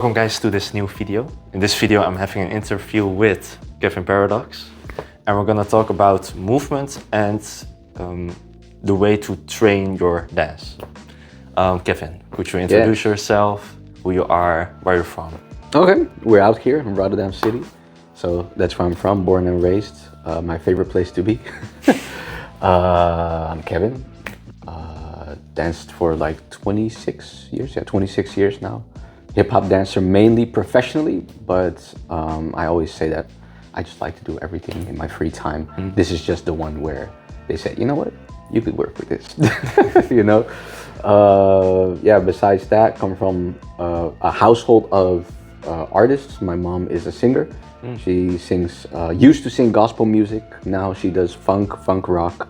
Welcome guys to this new video. In this video I'm having an interview with Kevin Paradox and we're gonna talk about movement and the way to train your dance. Kevin, could you introduce yourself, who you are, where you're from? Okay, we're out here in Rotterdam City. So that's where I'm from, born and raised. My favorite place to be. I'm Kevin. Danced for like 26 years, 26 years now. Hip-hop dancer mainly professionally, but I always say that I just like to do everything in my free time. This is just the one where they said, you know what, you could work with this, you know? Besides that, come from a household of artists. My mom is a singer. She sings, used to sing gospel music. Now she does funk rock.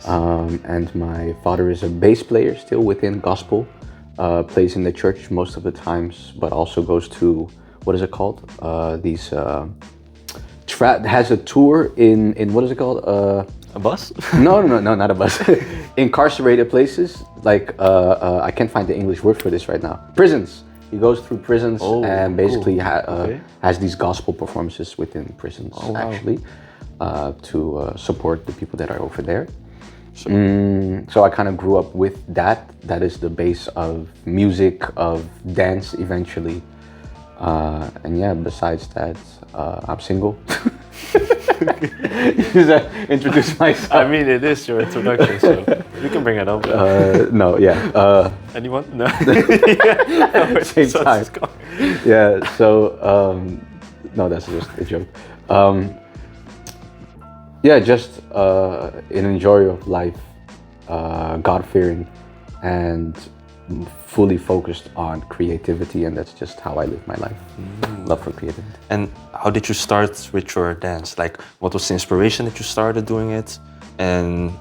Oh, nice. And my father is a bass player still within gospel. Plays in the church most of the times, but also goes to, what is it called? Has a tour in what is it called? A bus? No, not a bus. Incarcerated places, like, I can't find the English word for this right now. Prisons. He goes through prisons and basically has these gospel performances within prisons, actually, to support the people that are over there. So I kind of grew up with that. That is the base of music, of dance eventually. And yeah, besides that, I'm single. Introduce myself. I mean, it is your introduction, so you can bring it up. No, yeah. Anyone? No. Same time. Yeah, so, no, that's just a joke. Just an enjoyer of life, God-fearing, and fully focused on creativity, and that's just how I live my life. Love for creativity. And how did you start with your dance? Like, what was the inspiration that you started doing it? And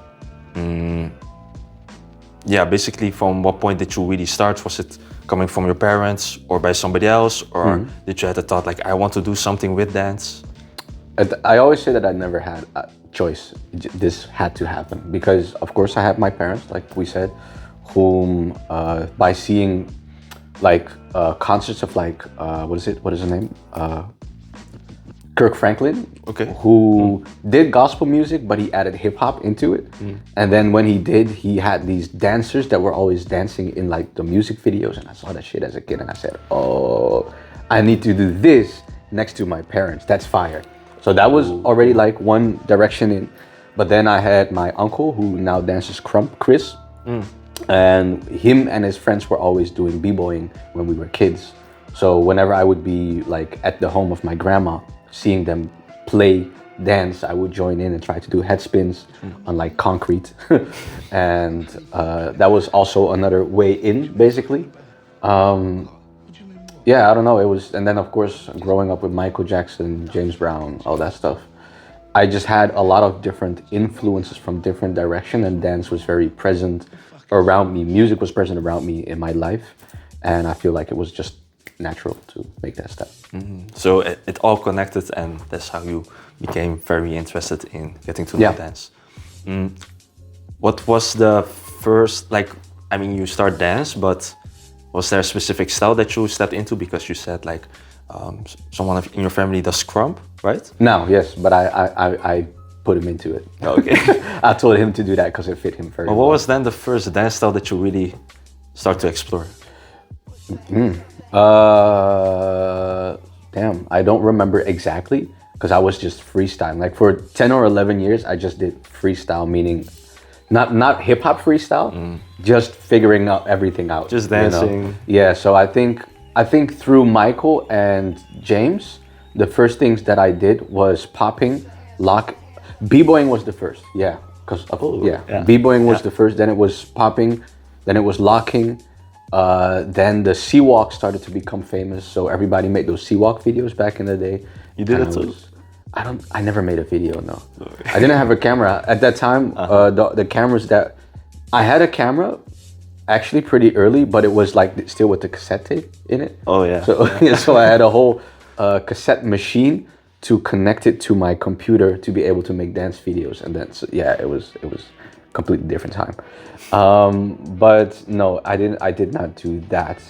basically from what point did you really start? Was it coming from your parents or by somebody else? Or did you have the thought like, I want to do something with dance? I always say that I never had a choice. This had to happen because, of course, I have my parents, like we said, whom by seeing like concerts of like what is the name? Kirk Franklin, who did gospel music, but he added hip hop into it. And then when he did, he had these dancers that were always dancing in like the music videos, and I saw that shit as a kid, and I said, oh, I need to do this next to my parents. That's fire. So that was already like one direction in. But then I had my uncle who now dances krump, Chris. And him and his friends were always doing b-boying when we were kids. So whenever I would be like at the home of my grandma, seeing them play dance, I would join in and try to do head spins on like concrete. And that was also another way in, basically. I don't know, it was, and then of course, growing up with Michael Jackson, James Brown, all that stuff, I just had a lot of different influences from different directions, and dance was very present around me. Music was present around me in my life, and I feel like it was just natural to make that step. So it all connected, and that's how you became very interested in getting to know dance. What was the first, like, I mean, you start dance, but was there a specific style that you stepped into? Because you said like someone in your family does krump, right? No, yes, but I put him into it. Okay. I told him to do that because it fit him very well. What was then the first dance style that you really start to explore? Damn, I don't remember exactly because I was just freestyling. Like for 10 or 11 years, I just did freestyle, meaning not hip hop freestyle, just figuring out everything out. Just dancing. You know? Yeah, so I think through Michael and James, the first things that I did was popping, lock. B-boying was the first, B-boying was the first, then it was popping, then it was locking, then the C-walk started to become famous, so everybody made those C-walk videos back in the day. You did it too? I never made a video, no. I didn't have a camera. At that time, the cameras that, I had a camera actually pretty early, but it was like still with the cassette tape in it. Oh yeah. So, so I had a whole cassette machine to connect it to my computer to be able to make dance videos. And then, it was completely different time. But no, I did not do that.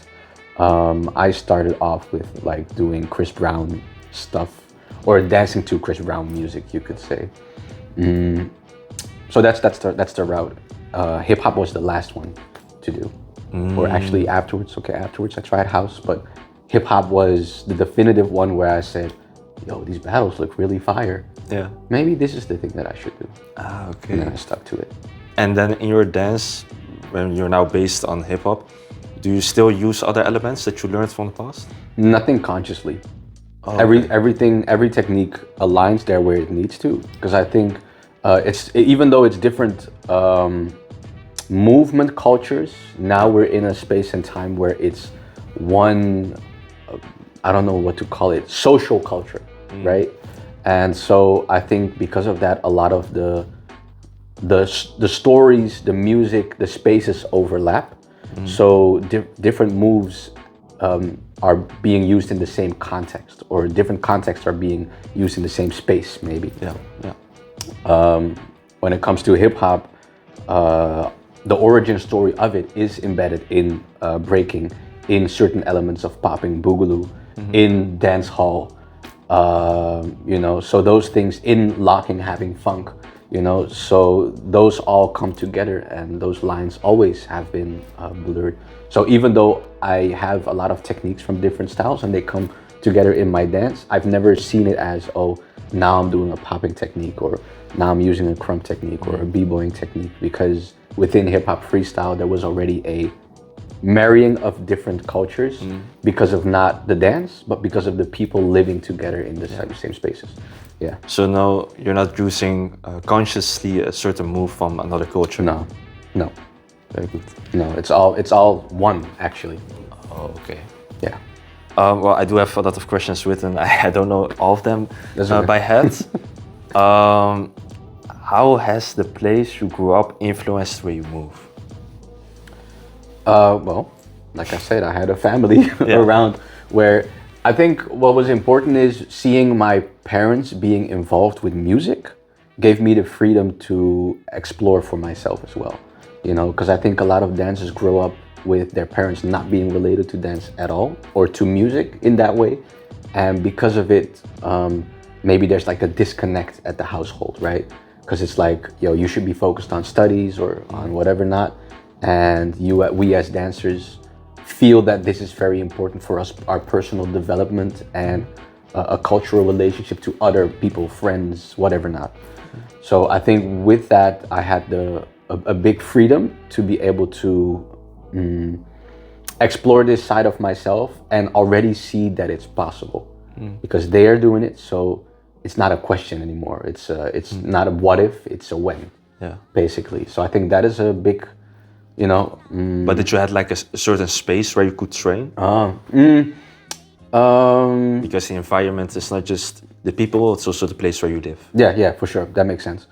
I started off with like doing Chris Brown stuff or dancing to Chris Brown music, you could say. So that's the route. Hip hop was the last one to do, or actually afterwards. Okay, afterwards I tried house, but hip hop was the definitive one where I said, "Yo, these battles look really fire. Yeah. Maybe this is the thing that I should do." Ah, okay. And then I stuck to it. And then in your dance, when you're now based on hip hop, do you still use other elements that you learned from the past? Nothing consciously. Oh, Every technique aligns there where it needs to, because I think it's even though it's different movement cultures. Now we're in a space and time where it's one, I don't know what to call it, social culture, right? And so I think because of that, a lot of the stories, the music, the spaces overlap. So different moves are being used in the same context, or different contexts are being used in the same space, maybe. When it comes to hip hop, the origin story of it is embedded in breaking, in certain elements of popping, boogaloo, in dance hall, you know, so those things, in locking, having funk, you know, so those all come together, and those lines always have been blurred. So even though I have a lot of techniques from different styles and they come together in my dance, I've never seen it as, oh, now I'm doing a popping technique, or now I'm using a crump technique, or a b-boying technique, because within hip-hop freestyle there was already a marrying of different cultures because of not the dance, but because of the people living together in the same spaces. Yeah. So now you're not using consciously a certain move from another culture? No. Very good. No, it's all one, actually. Oh, okay. Yeah. Well, I do have a lot of questions written. I don't know all of them Okay. by head. How has the place you grew up influenced the way you move? Well, like I said, I had a family around where I think what was important is seeing my parents being involved with music gave me the freedom to explore for myself as well. You know, because I think a lot of dancers grow up with their parents not being related to dance at all, or to music in that way. And because of it, maybe there's like a disconnect at the household, right? Because it's like, yo, you should be focused on studies or on whatever not. And we as dancers feel that this is very important for us, our personal development and a cultural relationship to other people, friends, whatever not. So I think with that, I had a big freedom to be able to explore this side of myself and already see that it's possible, because they are doing it. So it's not a question anymore. It's not a what if, it's a when, basically. So I think that is a big, you know. But did you have like a certain space where you could train? Because the environment is not just the people, it's also the place where you live. Yeah, for sure. That makes sense.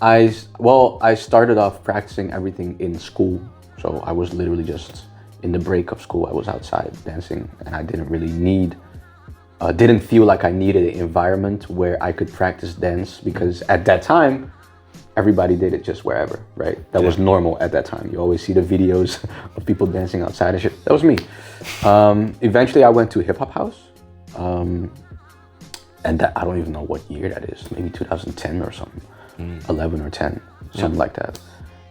I started off practicing everything in school. So I was literally just in the break of school, I was outside dancing, and I didn't really didn't feel like I needed an environment where I could practice dance, because at that time, everybody did it just wherever, right? That was normal at that time. You always see the videos of people dancing outside and shit. That was me. Eventually I went to hip hop house. And that, I don't even know what year that is, maybe 2010 or something, 11 or 10, something like that.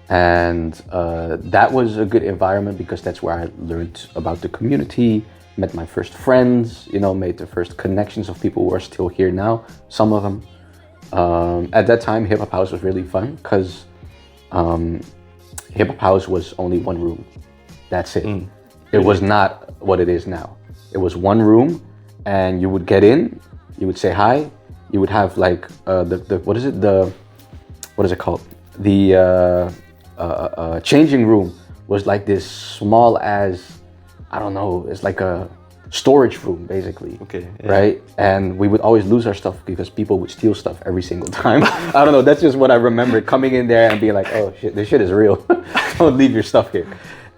And that was a good environment because that's where I learned about the community, met my first friends, you know, made the first connections of people who are still here now, some of them. At that time, hip hop house was really fun because hip hop house was only one room. That's it. It was not what it is now. It was one room, and you would get in, you would say hi, you would have like what is it called? The changing room was like this small as, I don't know, it's like a storage room basically. Okay. Yeah. Right? And we would always lose our stuff because people would steal stuff every single time. I don't know, that's just what I remember, coming in there and being like, oh shit, this shit is real. Don't leave your stuff here.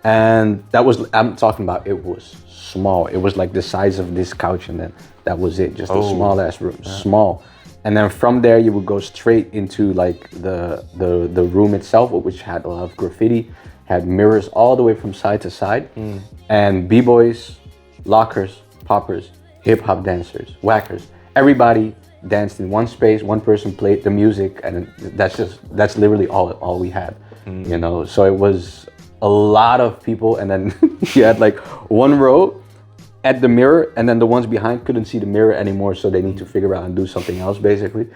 And that was, I'm talking about, it was small. It was like the size of this couch, and then that was it, just a small ass room, small. And then from there you would go straight into like the room itself, which had a lot of graffiti. had mirrors all the way from side to side, and b-boys, lockers, poppers, hip-hop dancers, whackers, everybody danced in one space. One person played the music, and that's literally all we had, you know. So it was a lot of people, and then you had like one row at the mirror, and then the ones behind couldn't see the mirror anymore, so they need to figure out and do something else, basically.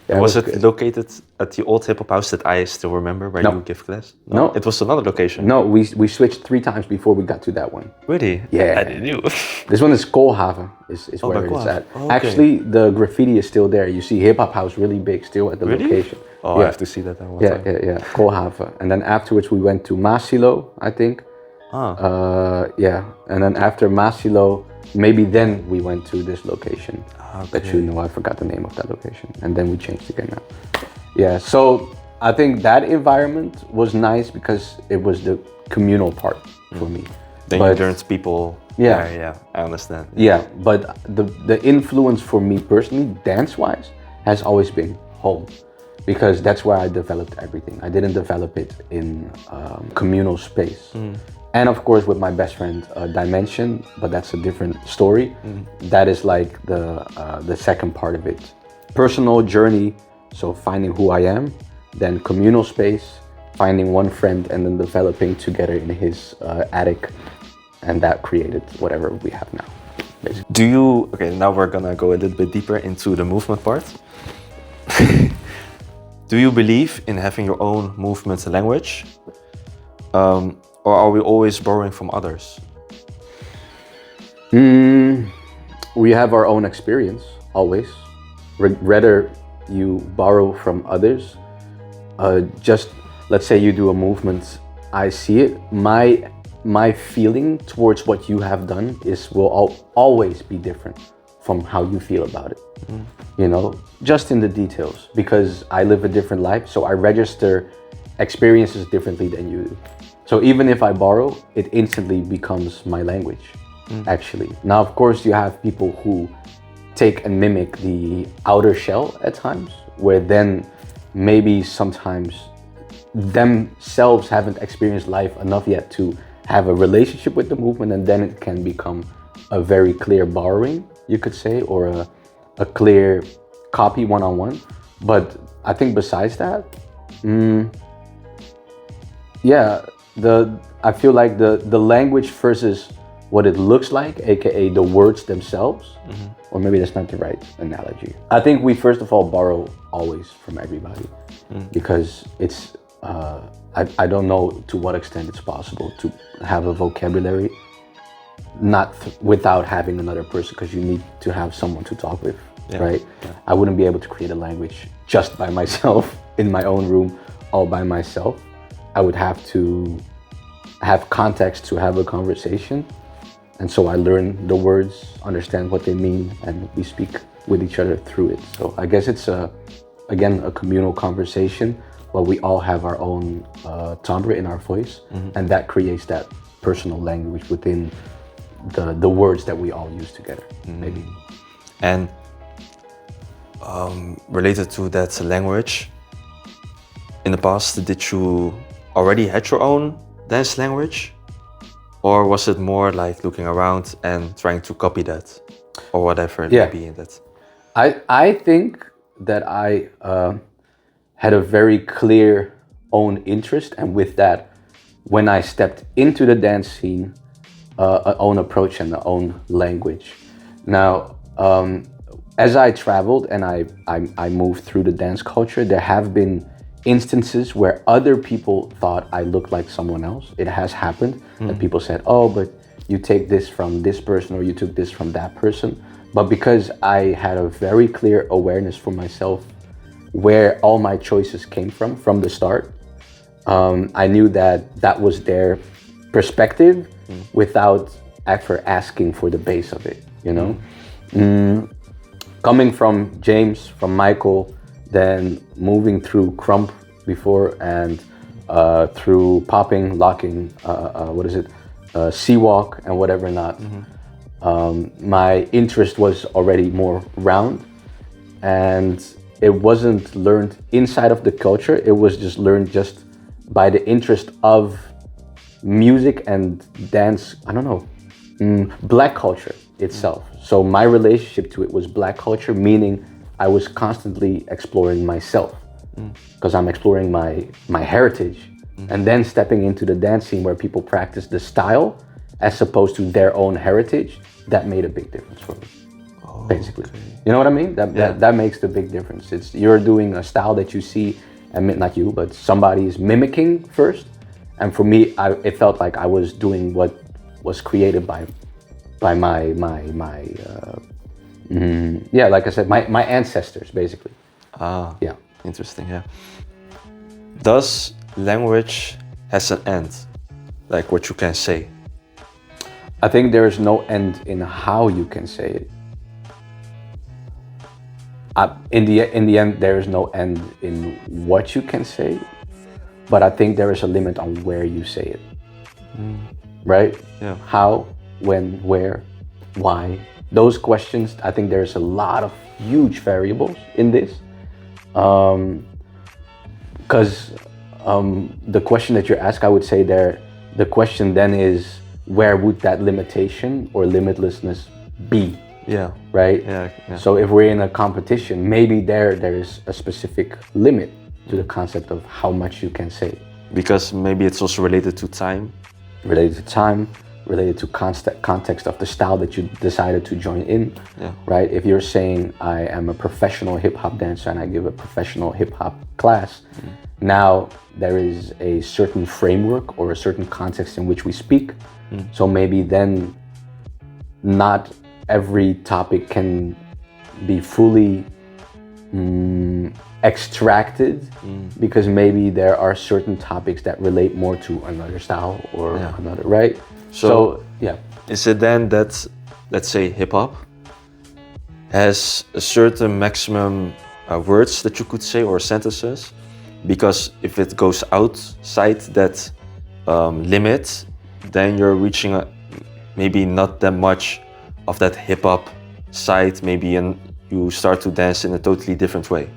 Yeah, was it located at the old hip hop house that I still remember where you give class? No, it was another location. No, we switched 3 times before we got to that one. Really? Yeah. I didn't know. This one is Koolhaven, is where it's at. Oh, okay. Actually, the graffiti is still there. You see hip hop house really big still at the location. Oh, yeah. I have to see that then. Yeah, Koolhaven. And then afterwards we went to Masilo, I think. Yeah, and then after Masilo, maybe then we went to this location. That you know, I forgot the name of that location, and then we changed again now. Yeah, so I think that environment was nice because it was the communal part for me. Then you learned people. Yeah, I understand. Yeah, but the influence for me personally, dance-wise, has always been home, because that's where I developed everything. I didn't develop it in communal space. And of course with my best friend Dimension, but that's a different story. That is like the second part of it. Personal journey, so finding who I am, then communal space, finding one friend and then developing together in his attic, and that created whatever we have now, basically. Okay, now we're gonna go a little bit deeper into the movement part. Do you believe in having your own movement language? Or are we always borrowing from others? We have our own experience, always. Rather you borrow from others. Just, let's say you do a movement, I see it. My feeling towards what you have done will always be different from how you feel about it. You know, just in the details, because I live a different life, so I register experiences differently than you do. So even if I borrow, it instantly becomes my language, actually. Now, of course, you have people who take and mimic the outer shell at times, where then maybe sometimes themselves haven't experienced life enough yet to have a relationship with the movement, and then it can become a very clear borrowing, you could say, or a clear copy one-on-one. But I think besides that, yeah, I feel like the language versus what it looks like, aka the words themselves, or maybe that's not the right analogy. I think we first of all borrow always from everybody, because it's I don't know to what extent it's possible to have a vocabulary not without having another person, because you need to have someone to talk with, right? Yeah. I wouldn't be able to create a language just by myself in my own room all by myself. I would have to have context to have a conversation. And so I learn the words, understand what they mean, and we speak with each other through it. So I guess it's again, a communal conversation, but we all have our own timbre in our voice, and that creates that personal language within the words that we all use together, maybe. And related to that language, in the past, did you already had your own dance language, or was it more like looking around and trying to copy that, or whatever it may be in that? I think that I had a very clear own interest, and with that, when I stepped into the dance scene, an own approach and an own language. Now, as I traveled and I moved through the dance culture, there have been instances where other people thought I looked like someone else. It has happened that people said, oh, but you take this from this person, or you took this from that person. But because I had a very clear awareness for myself where all my choices came from the start, I knew that that was their perspective without ever asking for the base of it, you know? Coming from James, from Michael, then moving through Crump before, and through popping, locking, C-walk and whatever not. My interest was already more round, and it wasn't learned inside of the culture. It was just learned just by the interest of music and dance, I don't know, black culture itself. So my relationship to it was black culture, meaning I was constantly exploring myself because I'm exploring my heritage, and then stepping into the dance scene where people practice the style as opposed to their own heritage. That made a big difference for me. Basically, you know what I mean? That makes the big difference. It's you're doing a style that you see, and not you, but somebody is mimicking first. And for me, it felt like I was doing what was created by my like I said, my ancestors, basically. Yeah. Interesting. Yeah. Does language has an end, like what you can say? I think there is no end in how you can say it. In the end, there is no end in what you can say, but I think there is a limit on where you say it. Right? Yeah. How, when, where, why? Those questions, I think there's a lot of huge variables in this. Because the question that you ask, I would say the question then is, where would that limitation or limitlessness be? Yeah. Right? Yeah. So if we're in a competition, maybe there is a specific limit to the concept of how much you can say. Because maybe it's also related to time. Related to time, related to context of the style that you decided to join in. Yeah. Right? If you're saying I am a professional hip hop dancer and I give a professional hip hop class, now there is a certain framework or a certain context in which we speak. So maybe then not every topic can be fully extracted, because maybe there are certain topics that relate more to another style or another, right? So yeah. Is it then that, let's say, hip hop has a certain maximum words that you could say or sentences? Because if it goes outside that limit, then you're reaching maybe not that much of that hip hop side, maybe, and you start to dance in a totally different way.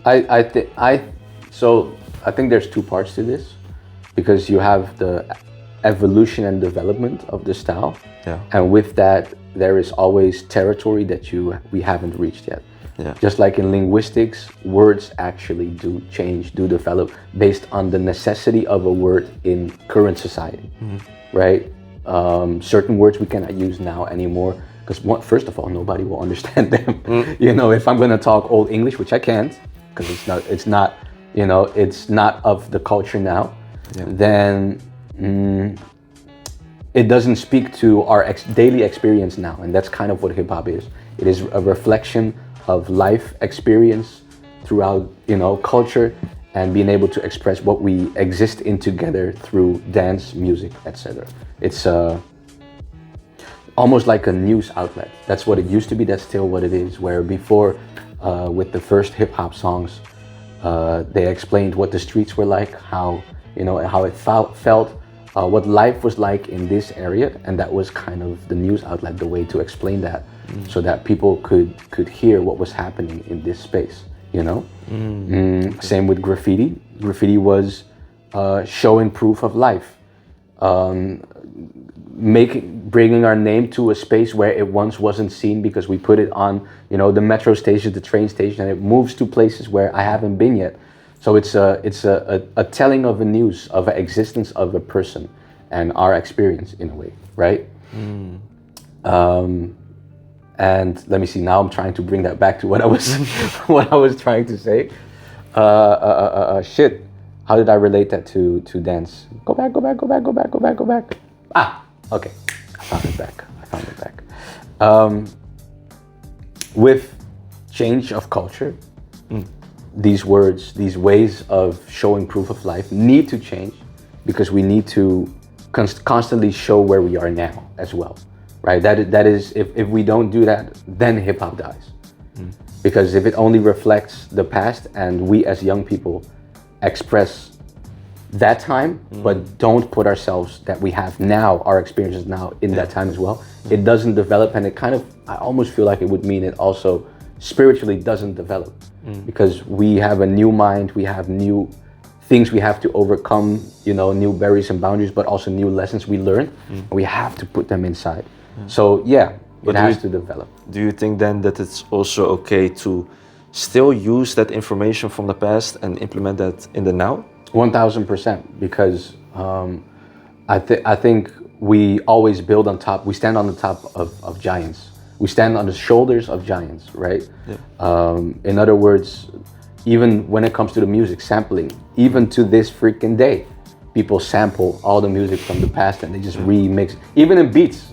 I think there's two parts to this, because you have the evolution and development of the style, and with that there is always territory that we haven't reached yet. Just like in linguistics, words actually do change, do develop based on the necessity of a word in current society, right? Certain words we cannot use now anymore because, first of all, nobody will understand them. You know, if I'm going to talk Old English, which I can't, because it's not of the culture now, then it doesn't speak to our daily experience now, and that's kind of what hip hop is. It is a reflection of life experience throughout, culture, and being able to express what we exist in together through dance, music, etc. It's almost like a news outlet. That's what it used to be. That's still what it is. Where before, with the first hip hop songs, they explained what the streets were like, how it felt, what life was like in this area, and that was kind of the news outlet, the way to explain that, so that people could hear what was happening in this space. Same with graffiti. Graffiti was showing proof of life, bringing our name to a space where it once wasn't seen, because we put it on, the metro station, the train station, and it moves to places where I haven't been yet. So it's a telling of a news, of an existence of a person and our experience in a way, right? And let me see. Now I'm trying to bring that back to what I was trying to say. Shit. How did I relate that to dance? Go back. Ah, okay. I found it back. With change of culture, these words, these ways of showing proof of life need to change, because we need to constantly show where we are now as well. Right, that is if we don't do that, then hip hop dies. Because if it only reflects the past and we as young people express that time, but don't put ourselves that we have now, our experiences now in that time as well, it doesn't develop, and it kind of, I almost feel like it would mean it also spiritually doesn't develop, because we have a new mind, we have new things we have to overcome, you know, new barriers and boundaries, but also new lessons we learn. And we have to put them inside. So yeah, it has to develop. Do you think then that it's also okay to still use that information from the past and implement that in the now? 1000%, because I think we always build on top. We stand on the top of giants. We stand on the shoulders of giants, right? In other words, even when it comes to the music sampling, even to this freaking day, people sample all the music from the past and they just remix. Even in beats,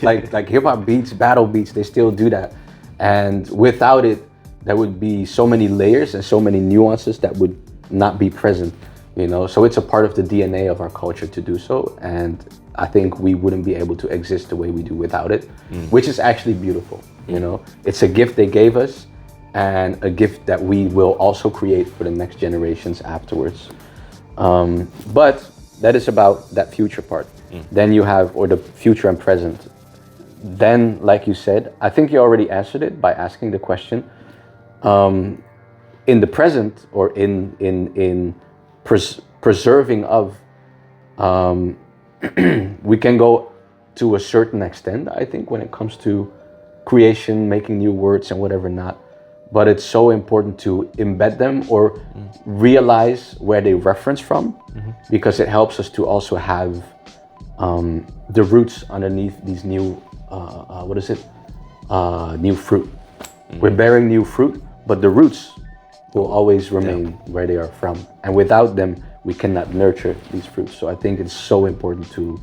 like hip hop beats, battle beats, they still do that. And without it, there would be so many layers and so many nuances that would not be present, you know. So it's a part of the DNA of our culture to do so, and I think we wouldn't be able to exist the way we do without it, which is actually beautiful. You know, it's a gift they gave us, and a gift that we will also create for the next generations afterwards. But that is about that future part. Then you have, or the future and present. Then, like you said, I think you already answered it by asking the question. In the present, or in preserving of, we can go to a certain extent, I think, when it comes to creation, making new words and whatever not. But it's so important to embed them or realize where they reference from, because it helps us to also have the roots underneath these new, new fruit. We're bearing new fruit, but the roots will always remain where they are from. And without them, we cannot nurture these fruits. So I think it's so important to,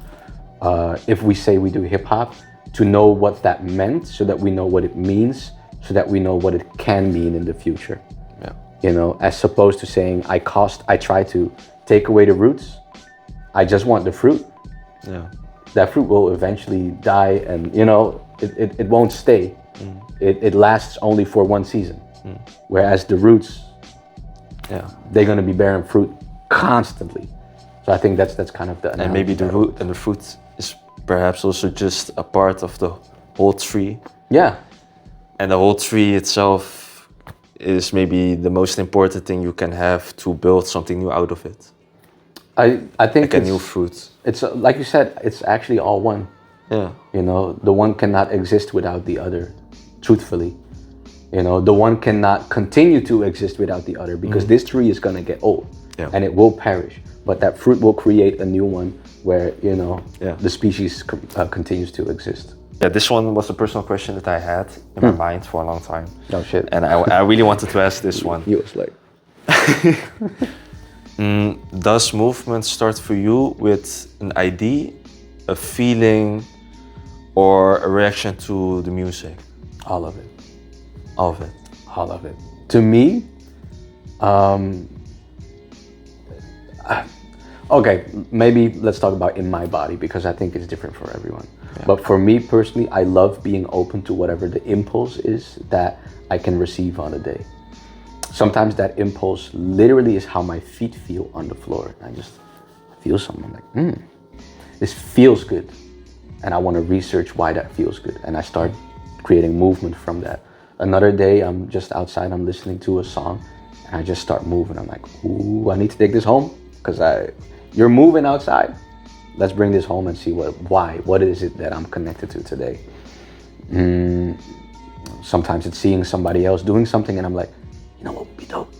if we say we do hip hop, to know what that meant, so that we know what it means, so that we know what it can mean in the future. You know, as opposed to saying, I try to take away the roots, I just want the fruit. That fruit will eventually die, and you know, it won't stay. It lasts only for one season. Whereas the roots, they're gonna be bearing fruit constantly. So I think that's kind of the analogy. And maybe the root and the fruit is perhaps also just a part of the whole tree. Yeah. And the whole tree itself is maybe the most important thing you can have to build something new out of it. I think like a new fruit. It's like you said, it's actually all one. Yeah. You know, the one cannot exist without the other, truthfully. You know, the one cannot continue to exist without the other, because this tree is gonna get old and it will perish. But that fruit will create a new one where, you know, the species continues to exist. Yeah, this one was a personal question that I had in my mind for a long time. Oh shit. And I really wanted to ask this one. You was like... Does movement start for you with an idea, a feeling, or a reaction to the music? All of it. All of it. All of it. To me, okay, maybe let's talk about in my body, because I think it's different for everyone. But for me personally, I love being open to whatever the impulse is that I can receive on a day. Sometimes that impulse literally is how my feet feel on the floor. I just feel something like, this feels good. And I want to research why that feels good. And I start creating movement from that. Another day, I'm just outside, I'm listening to a song, and I just start moving. I'm like, ooh, I need to take this home, because you're moving outside. Let's bring this home and see what is it that I'm connected to today. Sometimes it's seeing somebody else doing something, and I'm like, you know what would be dope?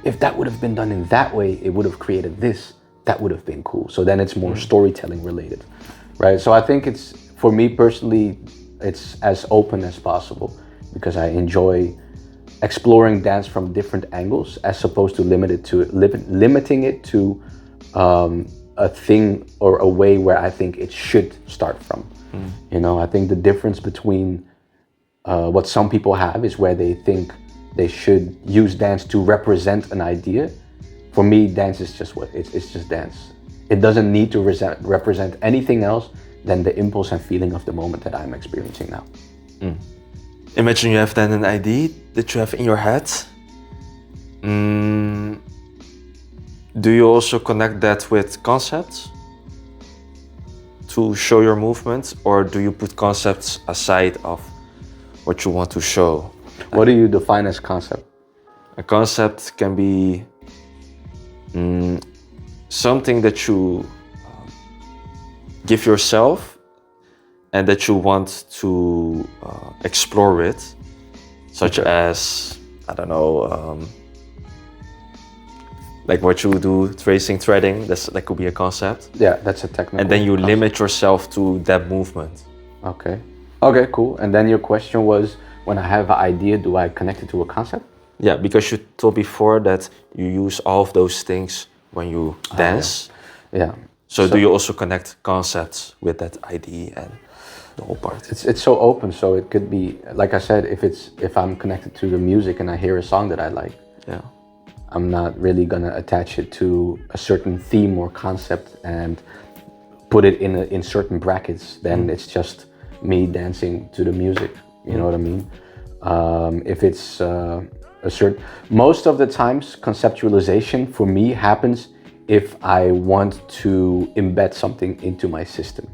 If that would have been done in that way, it would have created this. That would have been cool. So then it's more storytelling related, right? So I think it's, for me personally, it's as open as possible, because I enjoy exploring dance from different angles, as opposed to limiting it to a thing or a way where I think it should start from. You know, I think the difference between what some people have is where they think they should use dance to represent an idea. For me, dance is just it's just dance. It doesn't need to represent anything else than the impulse and feeling of the moment that I'm experiencing now. Imagine you have then an idea that you have in your head. Do you also connect that with concepts to show your movement, or do you put concepts aside of what you want to show? What do you define as concept? A concept can be something that you give yourself and that you want to explore it, such as, I don't know, like what you do, tracing, threading, that could be a concept. Yeah, that's a technical And then you concept. limit yourself to that movement. Okay. Okay, cool. And then your question was, when I have an idea, do I connect it to a concept? Yeah, because you told before that you use all of those things when you dance. Yeah. So do you also connect concepts with that idea and the whole part? It's so open, so it could be, like I said, if I'm connected to the music and I hear a song that I like, Yeah. I'm not really gonna attach it to a certain theme or concept and put it in certain brackets. Then it's just me dancing to the music. You know what I mean? If it's most of the times, conceptualization for me happens if I want to embed something into my system.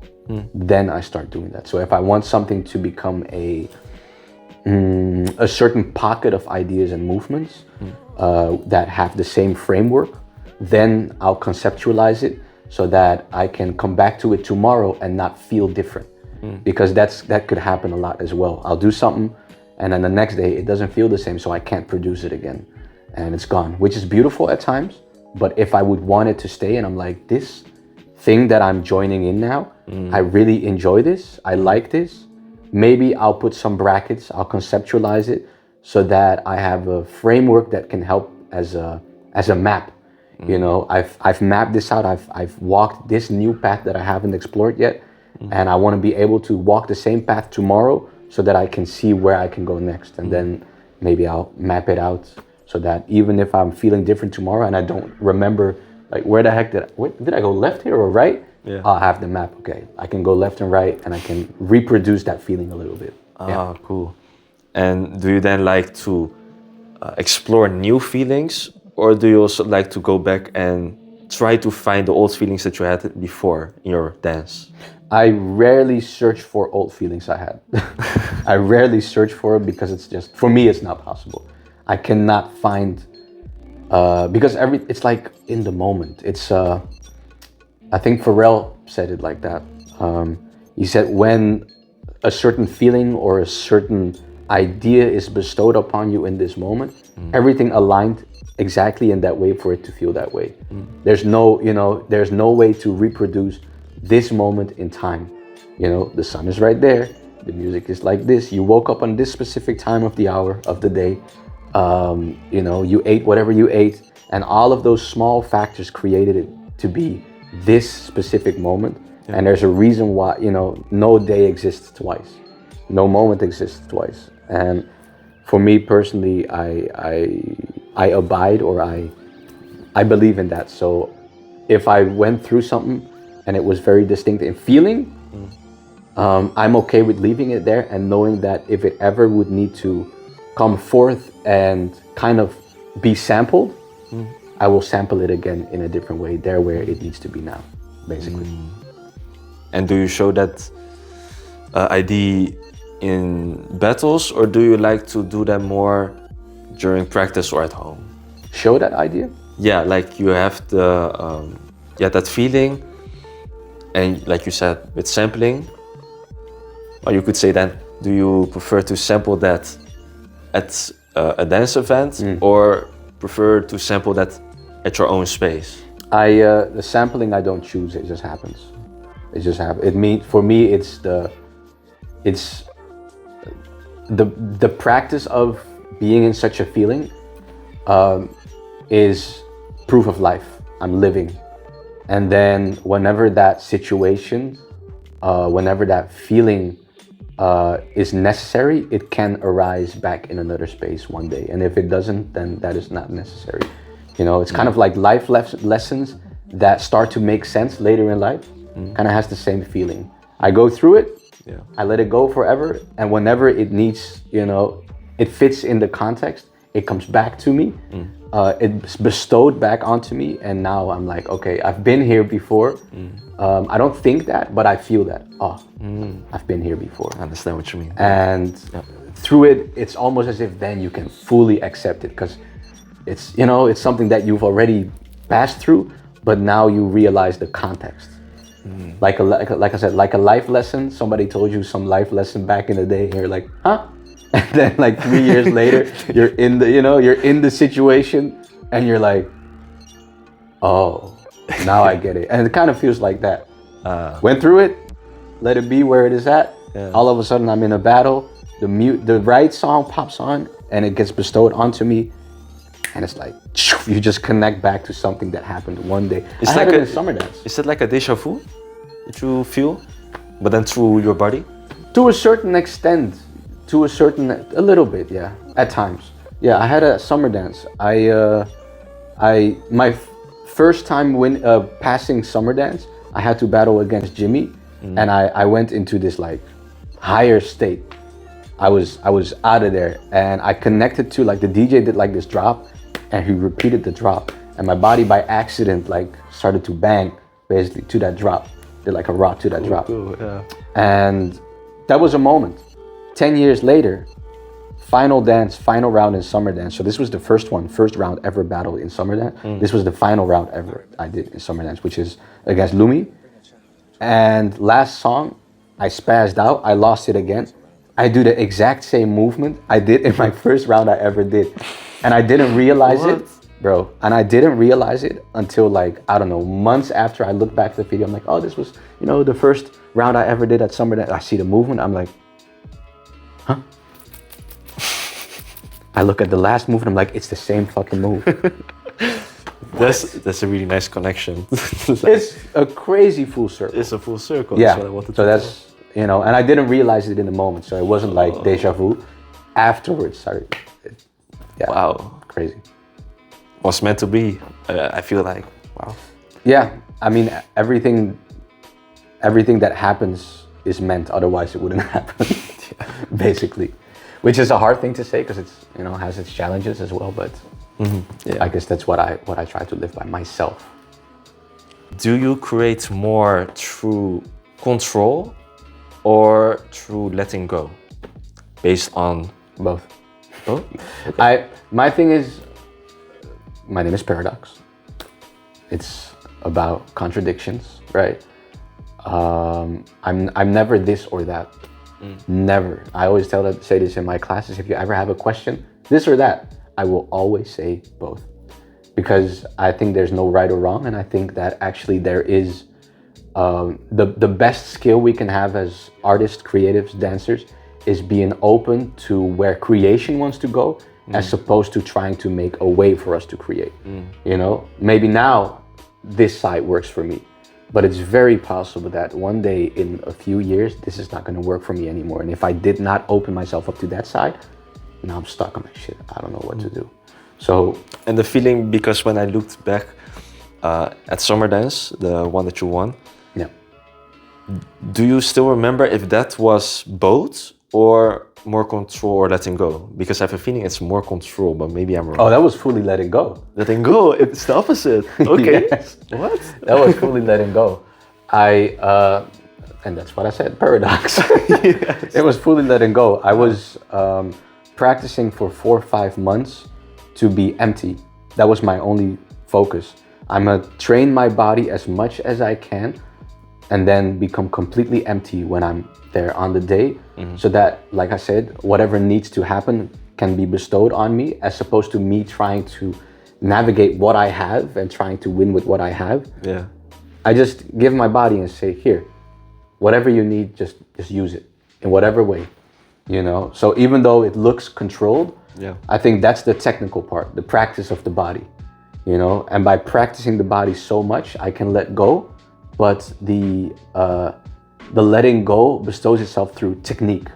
Then I start doing that. So if I want something to become a certain pocket of ideas and movements that have the same framework, then I'll conceptualize it so that I can come back to it tomorrow and not feel different. Because that could happen a lot as well. I'll do something and then the next day it doesn't feel the same, so I can't produce it again and it's gone, which is beautiful at times. But if I would want it to stay and I'm like, this thing that I'm joining in now, I really enjoy this, I like this, maybe I'll put some brackets, I'll conceptualize it so that I have a framework that can help as a map. You know, I've mapped this out, I've walked this new path that I haven't explored yet, and I want to be able to walk the same path tomorrow so that I can see where I can go next. And then maybe I'll map it out so that even if I'm feeling different tomorrow and I don't remember, like, where the heck did I go left here or right? Yeah. I'll have the map. Okay, I can go left and right and I can reproduce that feeling a little bit. Cool. And do you then like to explore new feelings, or do you also like to go back and try to find the old feelings that you had before in your dance? I rarely search for old feelings I had. I rarely search for it because it's just, for me, it's not possible. I cannot find, because it's like in the moment. It's, I think Pharrell said it like that. He said, when a certain feeling or a certain idea is bestowed upon you in this moment, everything aligned exactly in that way for it to feel that way. There's no way to reproduce this moment in time. You know, the sun is right there, the music is like this, you woke up on this specific time of the hour of the day, you know, you ate whatever you ate, and all of those small factors created it to be this specific moment. And there's a reason why, you know, no day exists twice, no moment exists twice. And for me personally, I abide, or I believe in that. So if I went through something and it was very distinct in feeling, I'm okay with leaving it there and knowing that if it ever would need to come forth and kind of be sampled, I will sample it again in a different way, there where it needs to be now, basically. And do you show that idea in battles, or do you like to do that more during practice or at home? Show that idea? Yeah, like you have that feeling, and like you said, with sampling, or you could say then, do you prefer to sample that at a dance event, or prefer to sample that at your own space? The sampling I don't choose, it just happens. It just happens. For me, it's the practice of being in such a feeling is proof of life. I'm living. And then whenever that situation, whenever that feeling is necessary, it can arise back in another space one day. And if it doesn't, then that is not necessary. You know, it's kind of like life lessons that start to make sense later in life. Kind of has the same feeling. I go through it, I let it go forever, and whenever it needs, you know, it fits in the context, it comes back to me, it's bestowed back onto me, and now I'm like, okay, I've been here before. I don't think that, but I feel that. I've been here before. I understand what you mean. And through it, it's almost as if then you can fully accept it, because it's, you know, it's something that you've already passed through, but now you realize the context. Like I said, like a life lesson. Somebody told you some life lesson back in the day, and you're like, huh? And then like 3 years later, you're in the situation, and you're like, oh, now I get it. And it kind of feels like that. Went through it, let it be where it is at. Yeah. All of a sudden, I'm in a battle. The right song pops on, and it gets bestowed onto me. And it's like, you just connect back to something that happened one day. It's like a summer dance. Is it like a déjà vu that you feel, but then through your body? To a certain extent, a little bit, yeah, at times. Yeah, I had a summer dance. My first time passing summer dance, I had to battle against Jimmy, and I went into this like higher state. I was out of there, and I connected to like the DJ did like this drop, and he repeated the drop, and my body by accident like started to bang basically to that drop, did like a rock to that drop. Cool, yeah. And that was a moment. 10 years later, final round in summer dance. So this was the first round ever battled in summer dance. This was the final round ever I did in summer dance, which is against Lumi. And last song, I spazzed out, I lost it again. I do the exact same movement I did in my first round I ever did. And I didn't realize it, bro. And I didn't realize it until like, I don't know, months after I look back at the video. I'm like, oh, this was, the first round I ever did at summer dance. I see the movement, I'm like, huh? I look at the last move and I'm like, it's the same fucking move. That's a really nice connection. It's a crazy full circle. It's a full circle. Yeah, that's what I wanted so to that's, and I didn't realize it in the moment. So it wasn't like deja vu. Afterwards, yeah. Wow. Crazy. Was meant to be. I feel like, wow. Yeah, I mean, everything that happens is meant, otherwise it wouldn't happen, basically. Which is a hard thing to say because it's, has its challenges as well, but I guess that's what I try to live by myself. Do you create more through control or through letting go? Based on both. Oh, okay. My thing is, my name is Paradox. It's about contradictions, right? I'm never this or that. Never. I always say this in my classes. If you ever have a question, this or that, I will always say both, because I think there's no right or wrong, and I think that actually there is the best skill we can have as artists, creatives, dancers, is being open to where creation wants to go, as opposed to trying to make a way for us to create. Maybe now this side works for me, but it's very possible that one day in a few years, this is not going to work for me anymore. And if I did not open myself up to that side, now I'm stuck on my shit. I don't know what to do. So, and the feeling, because when I looked back at Summer Dance, the one that you won, do you still remember if that was both or more control or letting go? Because I have a feeling it's more control, but maybe I'm wrong. Oh, that was fully letting go. Letting go, it's the opposite. Okay. Yes. What? That was fully letting go. And that's what I said, paradox. Yes. It was fully letting go. I was practicing for 4 or 5 months to be empty. That was my only focus. I'm gonna train my body as much as I can and then become completely empty when I'm there on the day, so that, like I said, whatever needs to happen can be bestowed on me, as opposed to me trying to navigate what I have and trying to win with what I have. Yeah. I just give my body and say, here, whatever you need, just use it in whatever way, So even though it looks controlled, I think that's the technical part, the practice of the body, And by practicing the body so much, I can let go, but the letting go bestows itself through technique,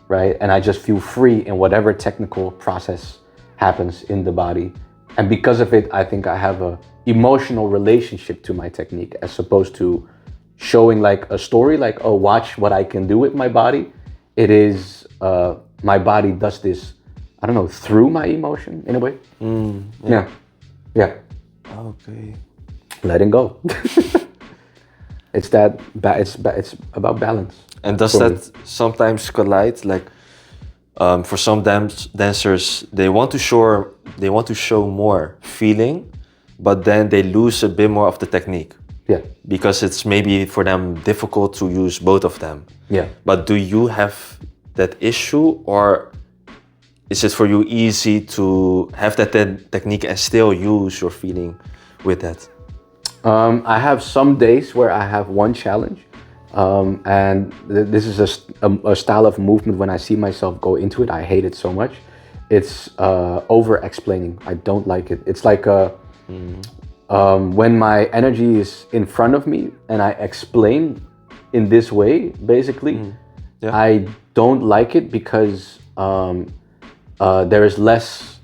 right? And I just feel free in whatever technical process happens in the body. And because of it, I think I have a emotional relationship to my technique, as opposed to showing like a story, like, oh, watch what I can do with my body. It is, my body does this, I don't know, through my emotion in a way. Yeah. Okay. Letting go. It's it's about balance. And does that sometimes collide? Like, for some dancers, they want to show more feeling, but then they lose a bit more of the technique. Yeah. Because it's maybe for them difficult to use both of them. Yeah. But do you have that issue, or is it for you easy to have that technique and still use your feeling with that? I have some days where I have one challenge, and this is a style of movement. When I see myself go into it, I hate it so much. It's over-explaining. I don't like it. It's like when my energy is in front of me and I explain in this way, basically, I don't like it because there is less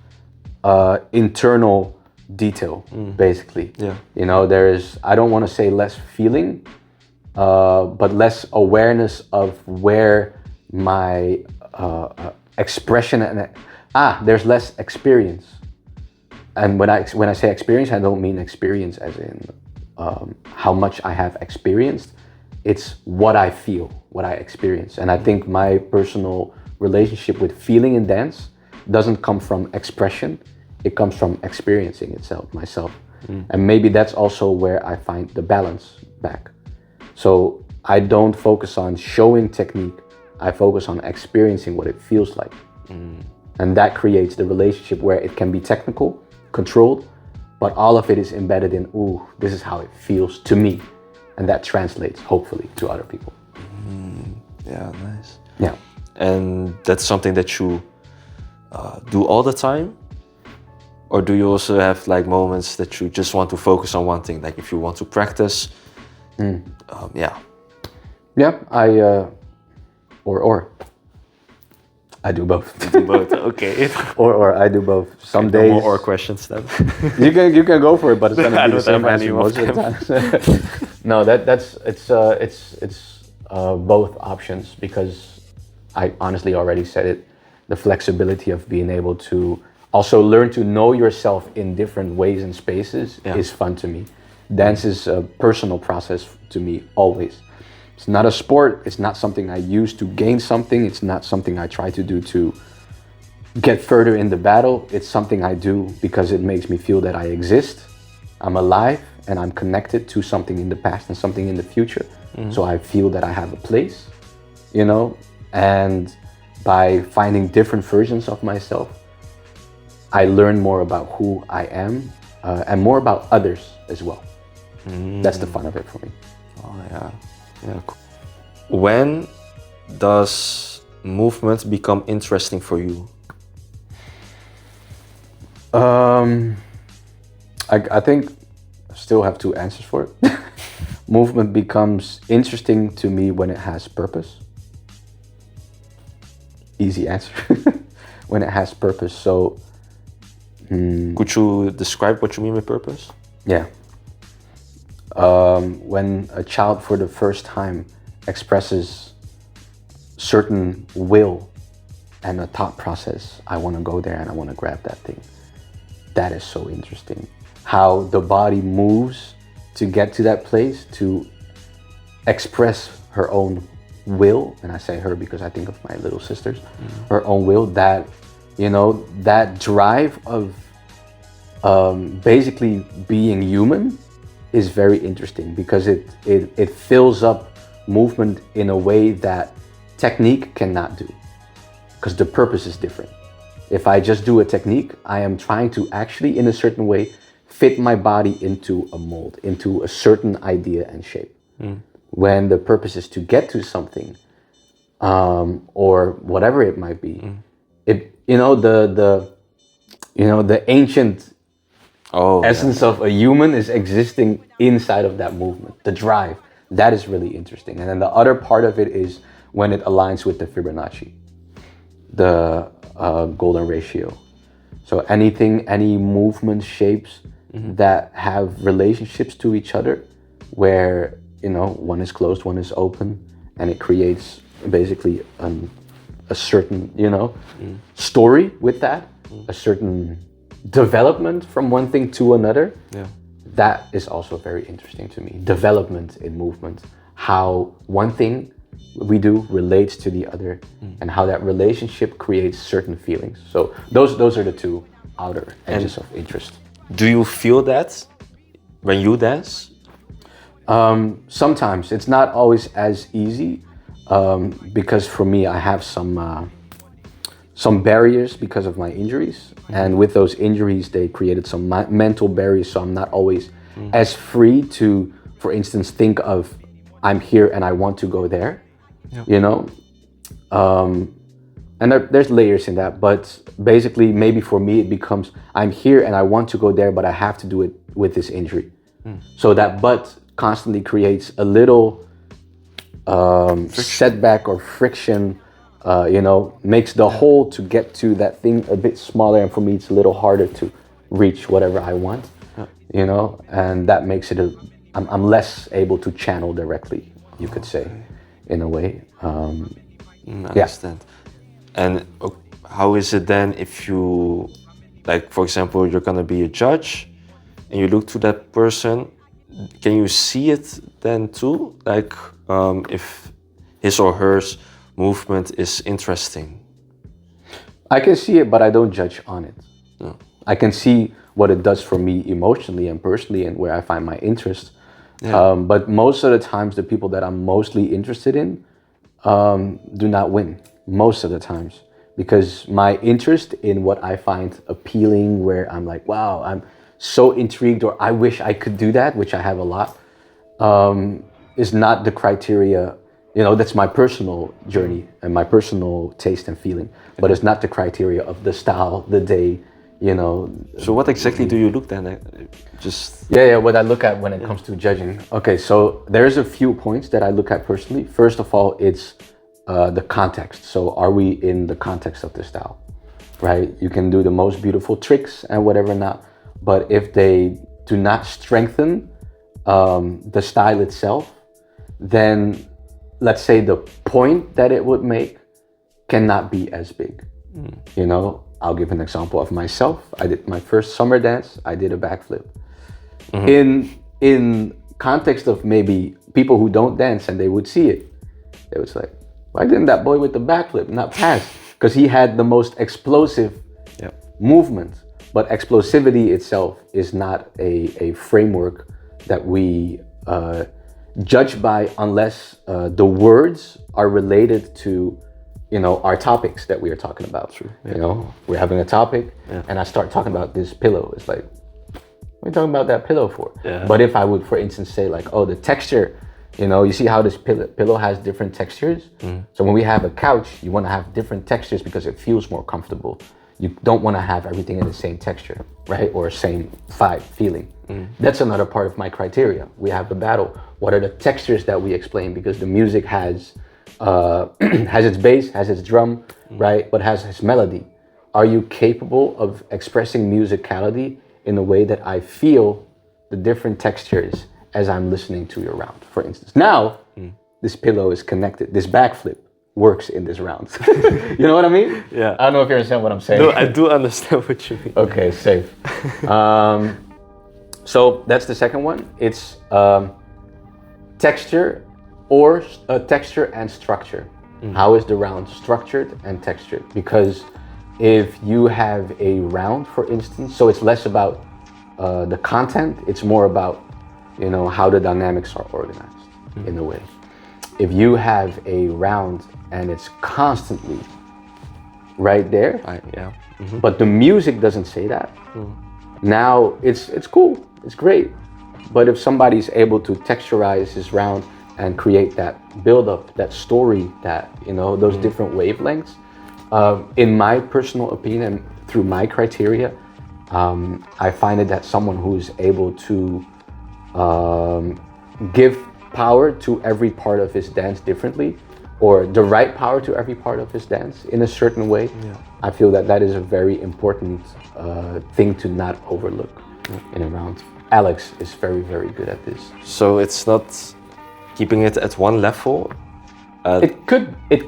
internal detail, basically. Yeah. You know, there is, I don't want to say less feeling, but less awareness of where my expression and there's less experience. And when I say experience, I don't mean experience as in how much I have experienced. It's what I feel, what I experience. And I think my personal relationship with feeling in dance doesn't come from expression. It comes from experiencing myself. And maybe that's also where I find the balance back. So I don't focus on showing technique. I focus on experiencing what it feels like. And that creates the relationship where it can be technical, controlled, but all of it is embedded in, this is how it feels to me. And that translates, hopefully, to other people. Yeah, nice. Yeah. And that's something that you do all the time? Or do you also have like moments that you just want to focus on one thing? Like if you want to practice, yeah. Yeah, or I do both. You do both, okay. or I do both. Some Okay, days. no more questions then. you can go for it, but it's gonna I be the don't same have answer any most of the time. No, it's both options, because I honestly already said it. The flexibility of being able to also learn to know yourself in different ways and spaces is fun to me. Dance is a personal process to me always. It's not a sport. It's not something I use to gain something. It's not something I try to do to get further in the battle. It's something I do because it makes me feel that I exist. I'm alive and I'm connected to something in the past and something in the future. So I feel that I have a place, you know, and by finding different versions of myself, I learn more about who I am and more about others as well. That's the fun of it for me. Oh yeah, yeah. Cool. When does movement become interesting for you? I think I still have two answers for it. Movement becomes interesting to me when it has purpose. Easy answer. When it has purpose. So could you describe what you mean with purpose? Yeah. When a child for the first time expresses certain will and a thought process, I want to go there and I want to grab that thing. That is so interesting. How the body moves to get to that place, to express her own will. And I say her because I think of my little sisters. Her own will, that, you know, that drive of basically being human is very interesting, because it fills up movement in a way that technique cannot do, because the purpose is different. If I just do a technique, I am trying to actually, in a certain way, fit my body into a mold, into a certain idea and shape. When the purpose is to get to something, or whatever it might be, it, you know, the ancient essence of a human is existing inside of that movement, the drive. That is really interesting. And then the other part of it is when it aligns with the Fibonacci, the golden ratio. So anything, any movement shapes that have relationships to each other, where, you know, one is closed, one is open, and it creates basically a certain, you know, story with that, a certain development from one thing to another. Yeah. That is also very interesting to me. Development in movement, how one thing we do relates to the other, and how that relationship creates certain feelings. So those are the two outer edges of interest. Do you feel that when you dance? Sometimes it's not always as easy because for me, I have some barriers because of my injuries, and with those injuries, they created some mental barriers. So I'm not always as free to, for instance, think of I'm here and I want to go there. You know, and there's layers in that, but basically, maybe for me, it becomes I'm here and I want to go there, but I have to do it with this injury. So that but constantly creates a little setback or friction, you know, makes the hole to get to that thing a bit smaller. And for me, it's a little harder to reach whatever I want, you know, and that makes it I'm less able to channel directly, you could say, in a way. I understand. And how is it then if you, like, for example, you're gonna be a judge and you look to that person, can you see it then too? Like, if his or her movement is interesting? I can see it, but I don't judge on it. No. I can see what it does for me emotionally and personally and where I find my interest. But most of the times, the people that I'm mostly interested in do not win, most of the times. Because my interest in what I find appealing, where I'm like, wow, I'm so intrigued, or I wish I could do that, which I have a lot, is not the criteria. You know, that's my personal journey and my personal taste and feeling, but it's not the criteria of the style, the day, you know. So what exactly do you look then at? Just... Yeah, what I look at when it comes to judging. Okay, so there's a few points that I look at personally. First of all, it's the context. So are we in the context of the style, right? You can do the most beautiful tricks and whatever not, but if they do not strengthen the style itself, then let's say the point that it would make cannot be as big. You know, I'll give an example of myself. I did my first summer dance. I did a backflip. In context of maybe people who don't dance and they would see it, they would say, why didn't that boy with the backflip not pass? Because he had the most explosive movement. But explosivity itself is not a framework that we judge by unless the words are related to, you know, our topics that we are talking about. You know, we're having a topic and I start talking about this pillow. It's like, what are you talking about that pillow for? But if I would, for instance, say like, oh, the texture, you know, you see how this pillow has different textures. So when we have a couch, you want to have different textures because it feels more comfortable. You don't want to have everything in the same texture, right? Or same vibe, feeling. That's another part of my criteria. We have the battle. What are the textures that we explain? Because the music has its bass, has its drum, right? But has its melody. Are you capable of expressing musicality in a way that I feel the different textures as I'm listening to your round, for instance? Now, this pillow is connected. This backflip works in this round. You know what I mean? Yeah. I don't know if you understand what I'm saying. No, I do understand what you mean. Okay, safe. So that's the second one. It's texture or texture and structure. How is the round structured and textured? Because if you have a round, for instance, so it's less about the content, it's more about, you know, how the dynamics are organized in a way. If you have a round and it's constantly right there, but the music doesn't say that, now it's cool, it's great. But if somebody's able to texturize his round and create that build-up, that story, that, you know, those different wavelengths, in my personal opinion and through my criteria, I find it that someone who's able to give power to every part of his dance differently, or the right power to every part of his dance in a certain way, I feel that that is a very important thing to not overlook in a round. Alex is very, very good at this. So it's not keeping it at one level? It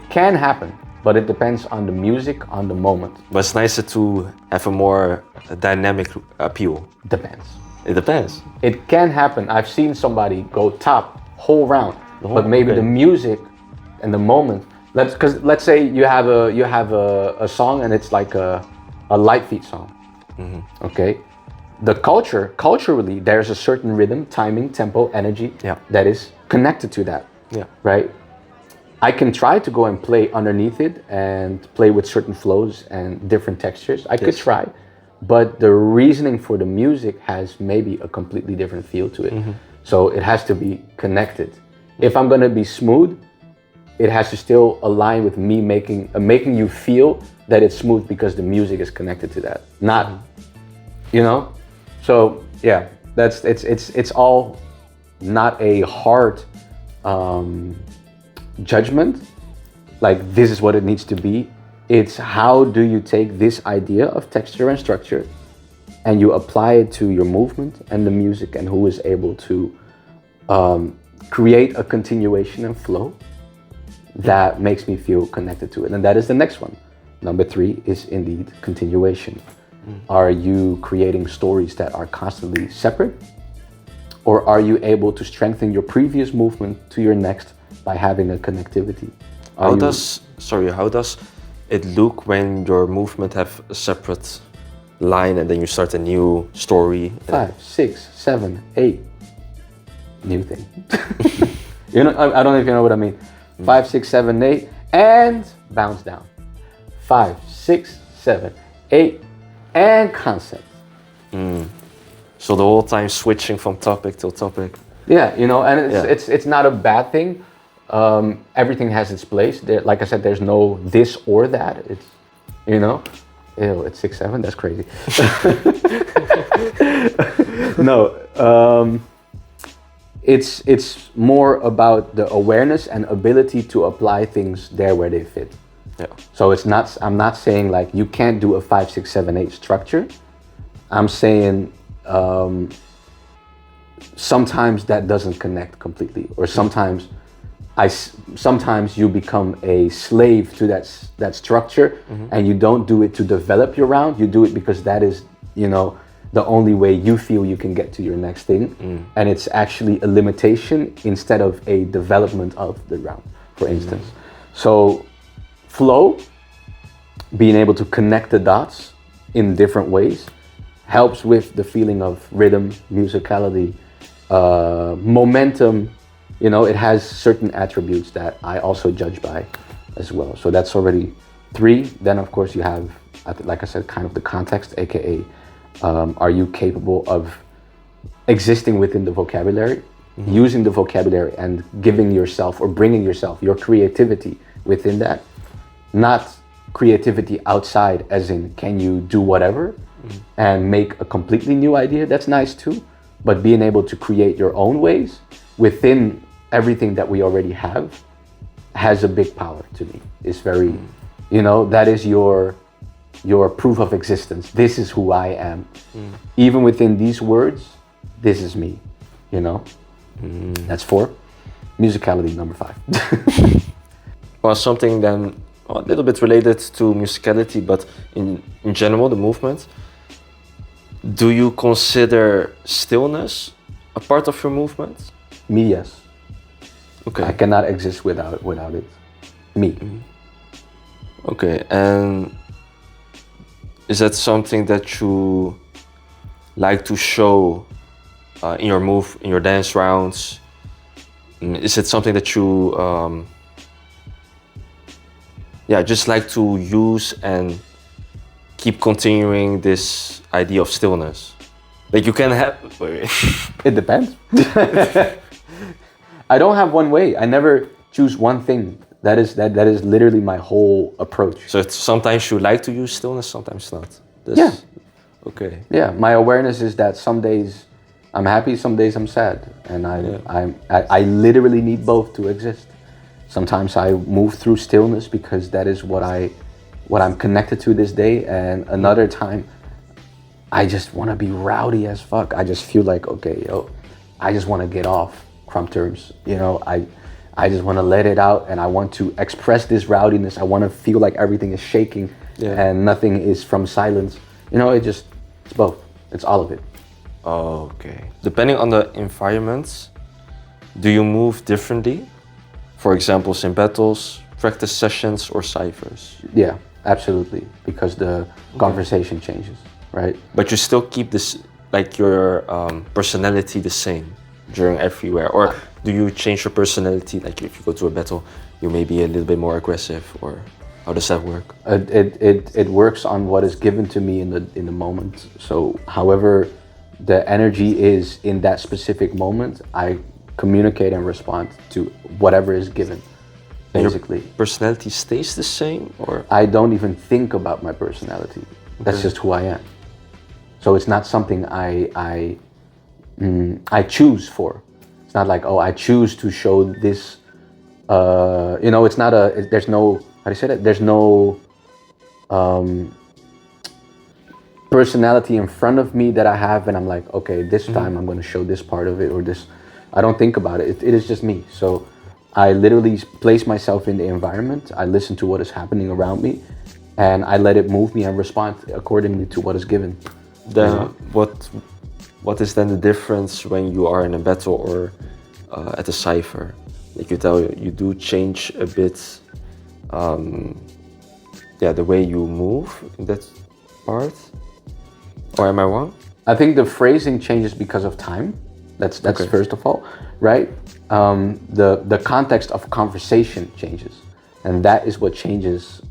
can happen, but it depends on the music, on the moment. But it's nicer to have a more dynamic appeal. Depends. It depends. It can happen. I've seen somebody go top whole round, but maybe the music and the moment. Let's say you have a song and it's like a light feet song. Okay, culturally, there's a certain rhythm, timing, tempo, energy that is connected to that. Yeah. Right? I can try to go and play underneath it and play with certain flows and different textures. I could try, but the reasoning for the music has maybe a completely different feel to it. So it has to be connected. If I'm gonna be smooth, it has to still align with me making you feel that it's smooth because the music is connected to that. Not, you know? So yeah, it's all not a hard judgment, like this is what it needs to be. It's how do you take this idea of texture and structure and you apply it to your movement and the music, and who is able to create a continuation and flow that makes me feel connected to it. And that is the next one. Number 3 is indeed continuation. Are you creating stories that are constantly separate, or are you able to strengthen your previous movement to your next by having a connectivity? How does it look when your movement have a separate line and then you start a new story? 5, 6, 7, 8. New thing. You know, I don't know if you know what I mean. 5, 6, 7, 8, and bounce down. 5, 6, 7, 8, and concept. So the whole time switching from topic to topic. Yeah, you know, and it's not a bad thing. Everything has its place. Like I said, there's no this or that. It's, you know, ew, it's 6, 7. That's crazy. No, it's more about the awareness and ability to apply things there where they fit. Yeah. So it's not. I'm not saying like you can't do a 5, 6, 7, 8 structure. I'm saying sometimes that doesn't connect completely, or sometimes you become a slave to that structure, and you don't do it to develop your round. You do it because that is, you know, the only way you feel you can get to your next thing, and it's actually a limitation instead of a development of the round, for instance. So flow, being able to connect the dots in different ways, helps with the feeling of rhythm, musicality, momentum. You know, it has certain attributes that I also judge by as well. So that's already 3. Then of course you have, like I said, kind of the context, aka are you capable of existing within the vocabulary, using the vocabulary and giving yourself or bringing yourself, your creativity within that. Not creativity outside as in can you do whatever and make a completely new idea. That's nice too, but being able to create your own ways within everything that we already have has a big power to me. It's very, you know, that is your proof of existence. This is who I am. Even within these words, this is me, you know. That's 4. Musicality, number 5. Well, something then a little bit related to musicality, but in general, the movement. Do you consider stillness a part of your movement? Me, yes. Okay. I cannot exist without it. Me. Okay, and is that something that you like to show in your dance rounds? Is it something that you just like to use and keep continuing this idea of stillness? Like you can have... It depends. I don't have one way. I never choose one thing. That is literally my whole approach. So it's, sometimes you like to use stillness, sometimes not. Yeah. Okay. Yeah, my awareness is that some days I'm happy, some days I'm sad, and I literally need both to exist. Sometimes I move through stillness because that is what I'm connected to this day, and another time I just want to be rowdy as fuck. I just feel like, okay, yo, I just want to get off crumb terms, you know. I just want to let it out, and I want to express this rowdiness. I want to feel like everything is shaking and nothing is from silence. You know, it's both. It's all of it. Okay. Depending on the environment, do you move differently? For example, in battles, practice sessions, or cyphers? Yeah, absolutely. Because the conversation changes, right? But you still keep this like your personality the same during everywhere, or do you change your personality? Like if you go to a battle, you may be a little bit more aggressive, or how does that work? It works on what is given to me in the moment. So however the energy is in that specific moment, I communicate and respond to whatever is given. Basically, your personality stays the same, or I don't even think about my personality. That's just who I am. So it's not something I choose for. It's not like, oh, I choose to show this. It's not a. There's no. How do you say that? There's no personality in front of me that I have, and I'm like, okay, this time I'm going to show this part of it, or this. I don't think about it. It is just me. So I literally place myself in the environment. I listen to what is happening around me, and I let it move me and respond accordingly to what is given. Then what is then the difference when you are in a battle or at a cipher? Like you do change a bit, the way you move in that part, or am I wrong? I think the phrasing changes because of time. That's okay. First of all, right? The context of conversation changes, and that is what changes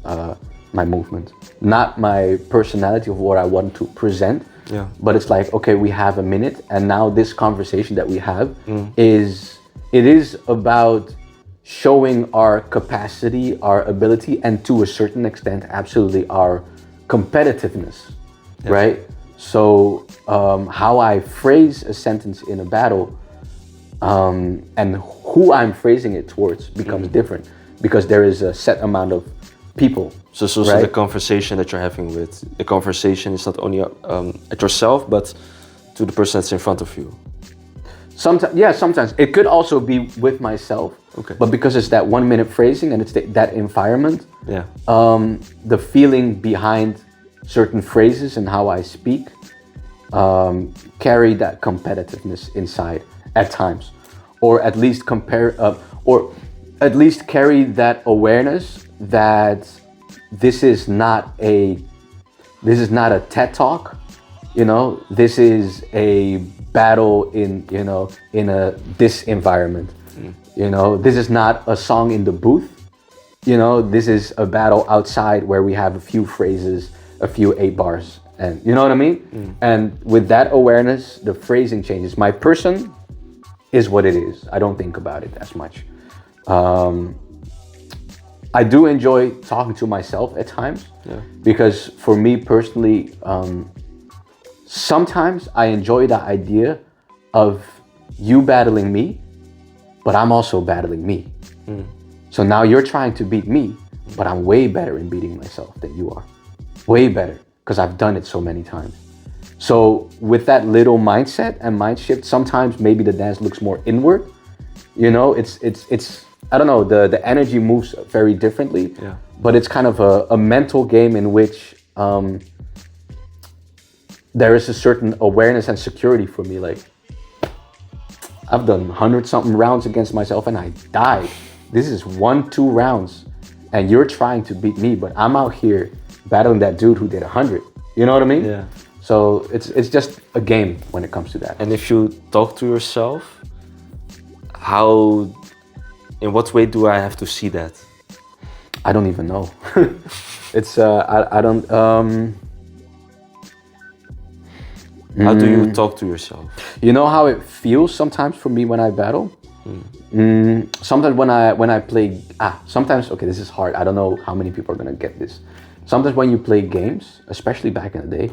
my movement, not my personality of what I want to present. Yeah. But it's like, okay, we have a minute, and now this conversation that we have is about showing our capacity, our ability, and to a certain extent, absolutely our competitiveness, right? So how I phrase a sentence in a battle and who I'm phrasing it towards becomes different, because there is a set amount of people. So right? The conversation that you're having the conversation is not only at yourself, but to the person that's in front of you. Sometimes it could also be with myself. Okay. But because it's that 1 minute phrasing and it's that environment, yeah. The feeling behind certain phrases and how I speak carry that competitiveness inside at times, or at least carry that awareness that this is not a TED talk, this is a battle in this environment. This is not a song in the booth, this is a battle outside where we have a few phrases, a few 8 bars, and you know what I mean? And with that awareness, the phrasing changes. My person is what it is. I don't think about it as much. I do enjoy talking to myself at times, because for me personally, sometimes I enjoy the idea of you battling me, but I'm also battling me. So now you're trying to beat me, but I'm way better in beating myself than you are. Way better, because I've done it so many times. So with that little mindset and mind shift, sometimes maybe the dance looks more inward. It's I don't know, the energy moves very differently. Yeah. But it's kind of a mental game in which there is a certain awareness and security for me. Like, I've done 100-something rounds against myself and I died. This is 1-2 rounds and you're trying to beat me, but I'm out here battling that dude who did 100. You know what I mean? Yeah. So it's just a game when it comes to that. And if you talk to yourself, in what way do I have to see that? I don't even know. It's I don't. How do you talk to yourself? You know how it feels sometimes for me when I battle. Sometimes when I play. Sometimes, okay, this is hard. I don't know how many people are gonna get this. Sometimes when you play games, especially back in the day,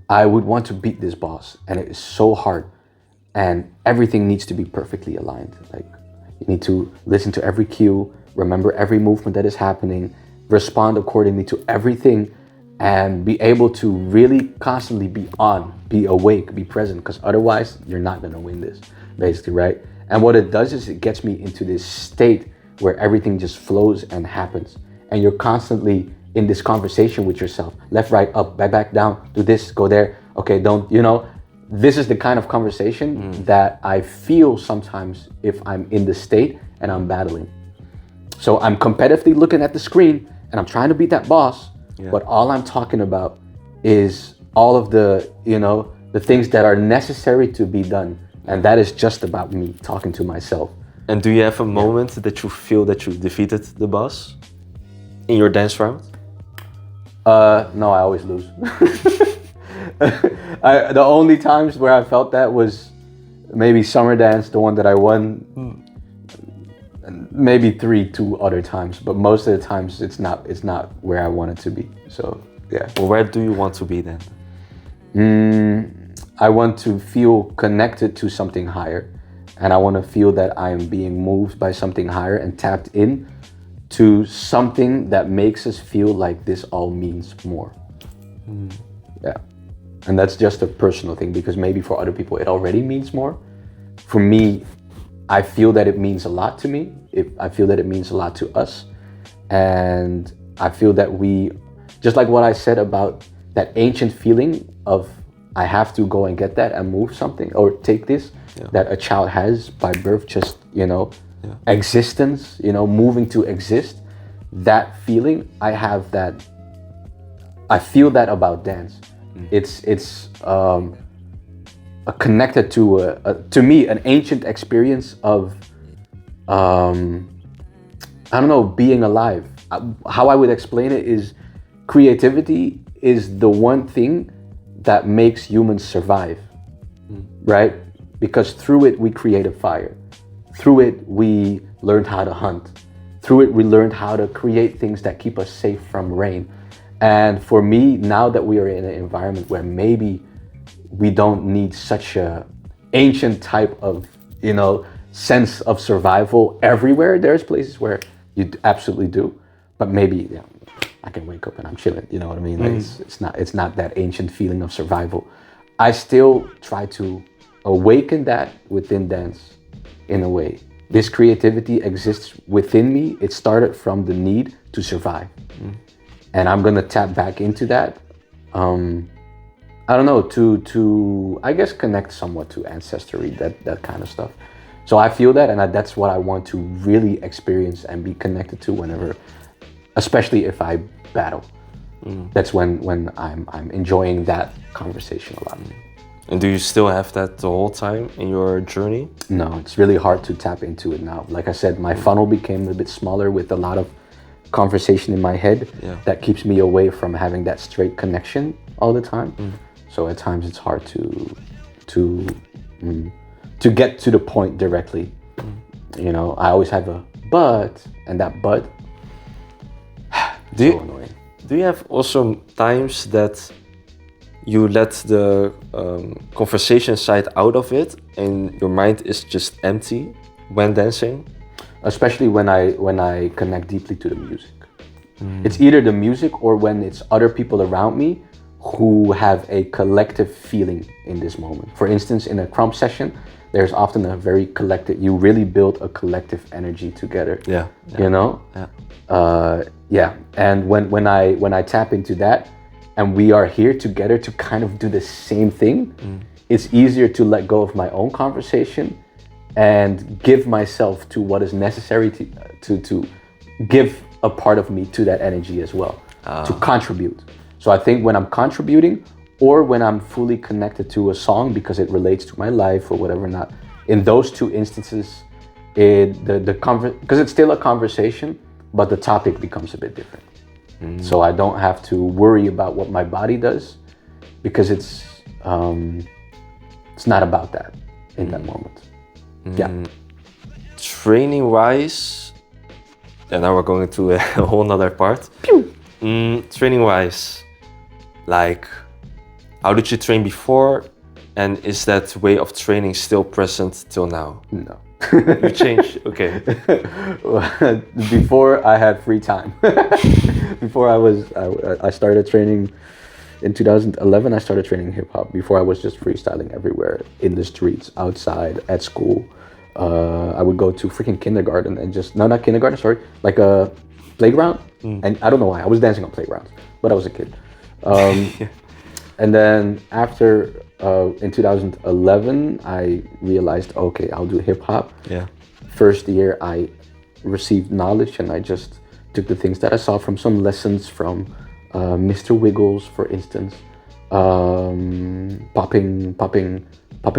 I would want to beat this boss, and it is so hard, and everything needs to be perfectly aligned. Like, you need to listen to every cue, remember every movement that is happening, respond accordingly to everything, and be able to really constantly be on, be awake, be present, because otherwise you're not gonna win this, basically, right? And what it does is it gets me into this state where everything just flows and happens, and you're constantly in this conversation with yourself, left, right, up, back, down, do this, go there, okay, don't, this is the kind of conversation that I feel sometimes if I'm in the state and I'm battling. So I'm competitively looking at the screen and I'm trying to beat that boss, but all I'm talking about is all of the, the things that are necessary to be done. And that is just about me talking to myself. And do you have a moment that you feel that you defeated the boss in your dance round? No, I always lose. The only times where I felt that was maybe summer dance, the one that I won, and maybe 2 other times. But most of the times, it's not where I want it to be. So yeah. Well, where do you want to be then? I want to feel connected to something higher, and I want to feel that I am being moved by something higher and tapped in to something that makes us feel like this all means more. Yeah. And that's just a personal thing, because maybe for other people it already means more. For me, I feel that it means a lot to me. I feel that it means a lot to us. And I feel that we, just like what I said about that ancient feeling of I have to go and get that and move something or take this, that a child has by birth, just, existence, moving to exist, that feeling, I have that, I feel that about dance. It's connected to me, an ancient experience of, I don't know, being alive. How I would explain it is creativity is the one thing that makes humans survive, right? Because through it, we created fire. Through it, we learned how to hunt. Through it, we learned how to create things that keep us safe from rain. And for me, now that we are in an environment where maybe we don't need such a ancient type of, sense of survival everywhere. There's places where you absolutely do, but maybe I can wake up and I'm chilling. You know what I mean? Like it's not that ancient feeling of survival. I still try to awaken that within dance in a way. This creativity exists within me. It started from the need to survive. And I'm gonna tap back into that. I don't know, to I guess connect somewhat to ancestry, that kind of stuff. So I feel that, and that's what I want to really experience and be connected to whenever, especially if I battle. That's when I'm enjoying that conversation a lot. And do you still have that the whole time in your journey? No, it's really hard to tap into it now. Like I said, my funnel became a bit smaller with a lot of conversation in my head that keeps me away from having that straight connection all the time. So at times it's hard to get to the point directly. I always have a but, and that but, so annoying. Do you have also times that you let the conversation side out of it and your mind is just empty when dancing? Especially when I connect deeply to the music. It's either the music or when it's other people around me who have a collective feeling in this moment. For instance, in a crump session, there's often a very collective, you really build a collective energy together. And when I tap into that and we are here together to kind of do the same thing, it's easier to let go of my own conversation and give myself to what is necessary to give a part of me to that energy as well, to contribute. So I think when I'm contributing or when I'm fully connected to a song because it relates to my life or whatever, not in those two instances, because it's still a conversation, but the topic becomes a bit different. So I don't have to worry about what my body does because it's not about that in that moment. Training wise, and now we're going to a whole nother part. Training wise, like, how did you train before, and is that way of training still present till now? No. You changed? Okay. Before I had free time. Before I started training in 2011. I started training hip hop. Before I was just freestyling everywhere, in the streets, outside, at school. I would go to freaking kindergarten and not kindergarten, sorry, like a playground. And I don't know why, I was dancing on playgrounds, but I was a kid. And then after, in 2011, I realized, okay, I'll do hip hop. First year I received knowledge and I just took the things that I saw from some lessons from Mr. Wiggles, for instance. Popping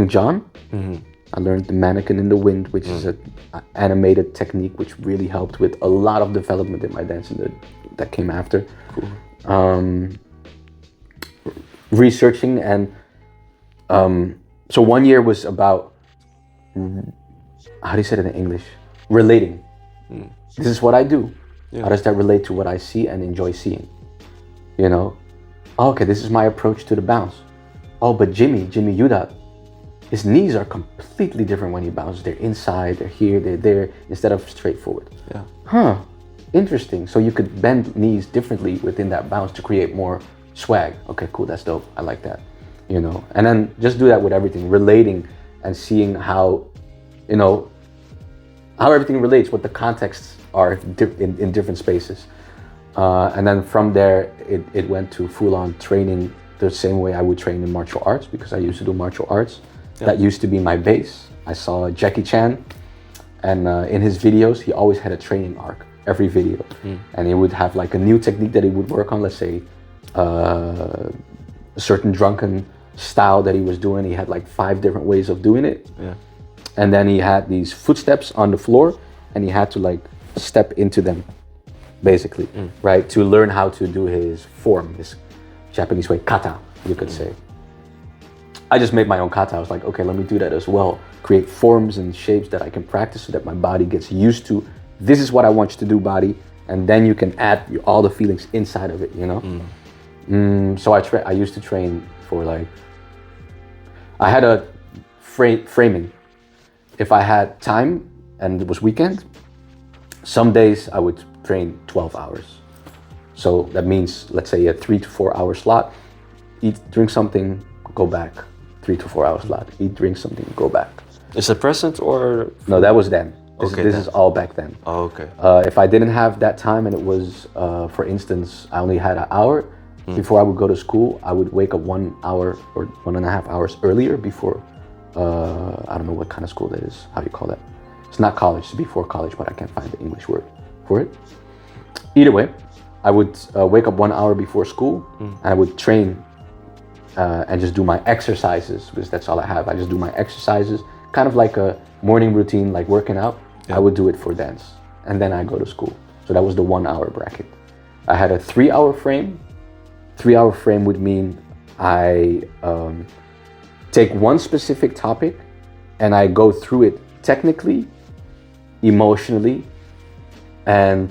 John. I learned the mannequin in the wind, which is an animated technique which really helped with a lot of development in my dancing that came after. Cool. Researching and so 1 year was about, how do you say it in English? Relating. This is what I do. Yeah. How does that relate to what I see and enjoy seeing? You know? Okay, this is my approach to the bounce. Oh, but Jimmy Yudat, his knees are completely different when he bounces. They're inside, they're here, they're there, instead of straightforward. Yeah. Huh, interesting. So you could bend knees differently within that bounce to create more swag. Okay, cool, that's dope. I like that. You know, and then just do that with everything, relating and seeing how, you know, how everything relates, what the contexts are in different spaces. And then from there, it went to full-on training the same way I would train in martial arts, because I used to do martial arts. Yeah. That used to be my base. I saw Jackie Chan, and in his videos, he always had a training arc, every video. And he would have like a new technique that he would work on, let's say, a certain drunken style that he was doing. He had like 5 different ways of doing it. Yeah. And then he had these footsteps on the floor, and he had to like step into them, basically, right? To learn how to do his form, his Japanese way, kata, you could say. I just made my own kata. I was like, okay, let me do that as well. Create forms and shapes that I can practice so that my body gets used to, this is what I want you to do, body. And then you can add all the feelings inside of it, you know? So I used to train for like, I had a framing. If I had time and it was weekend, some days I would train 12 hours. So that means, let's say a 3 to 4 hour slot, eat, drink something, go back. 3 to 4 hour slot, eat, drink something, go back. Is it present or? No, that was then. This is all back then. Oh, okay. If I didn't have that time and it was, for instance, I only had an hour, before I would go to school, I would wake up 1 hour or 1.5 hours earlier before, I don't know what kind of school that is, how do you call that? It's not college, it's before college, but I can't find the English word for it. Either way, I would wake up 1 hour before school, and I would train and just do my exercises, because that's all I have. I just do my exercises, kind of like a morning routine, like working out. Yeah. I would do it for dance, and then I go to school. So that was the 1 hour bracket. I had a 3 hour frame. 3 hour frame would mean I take one specific topic and I go through it technically, emotionally, and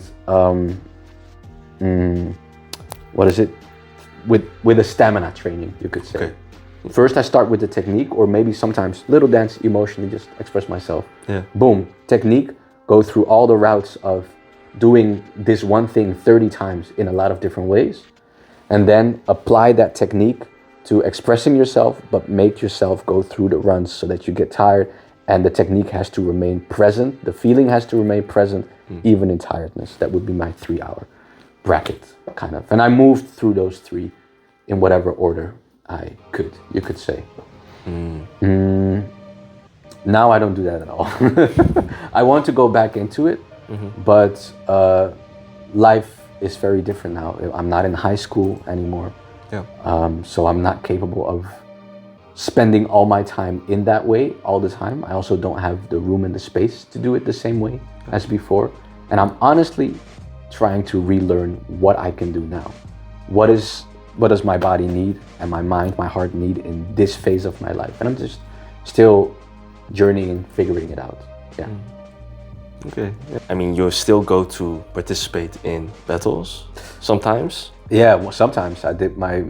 what is it? With a stamina training, you could say. Okay. First I start with the technique, or maybe sometimes little dance, emotionally just express myself. Yeah. Boom, technique, go through all the routes of doing this one thing 30 times in a lot of different ways, and then apply that technique to expressing yourself, but make yourself go through the runs so that you get tired, and the technique has to remain present, the feeling has to remain present, even in tiredness. That would be my 3 hour bracket, kind of. And I moved through those 3 in whatever order I could, you could say. Now I don't do that at all. I want to go back into it, but life is very different now. I'm not in high school anymore. Yeah. So I'm not capable of spending all my time in that way all the time. I also don't have the room and the space to do it the same way as before. And I'm honestly trying to relearn what I can do now. What does my body need, and my mind, my heart need in this phase of my life? And I'm just still journeying, figuring it out. Yeah. Okay. I mean, you still go to participate in battles sometimes? Yeah, well, sometimes. I did my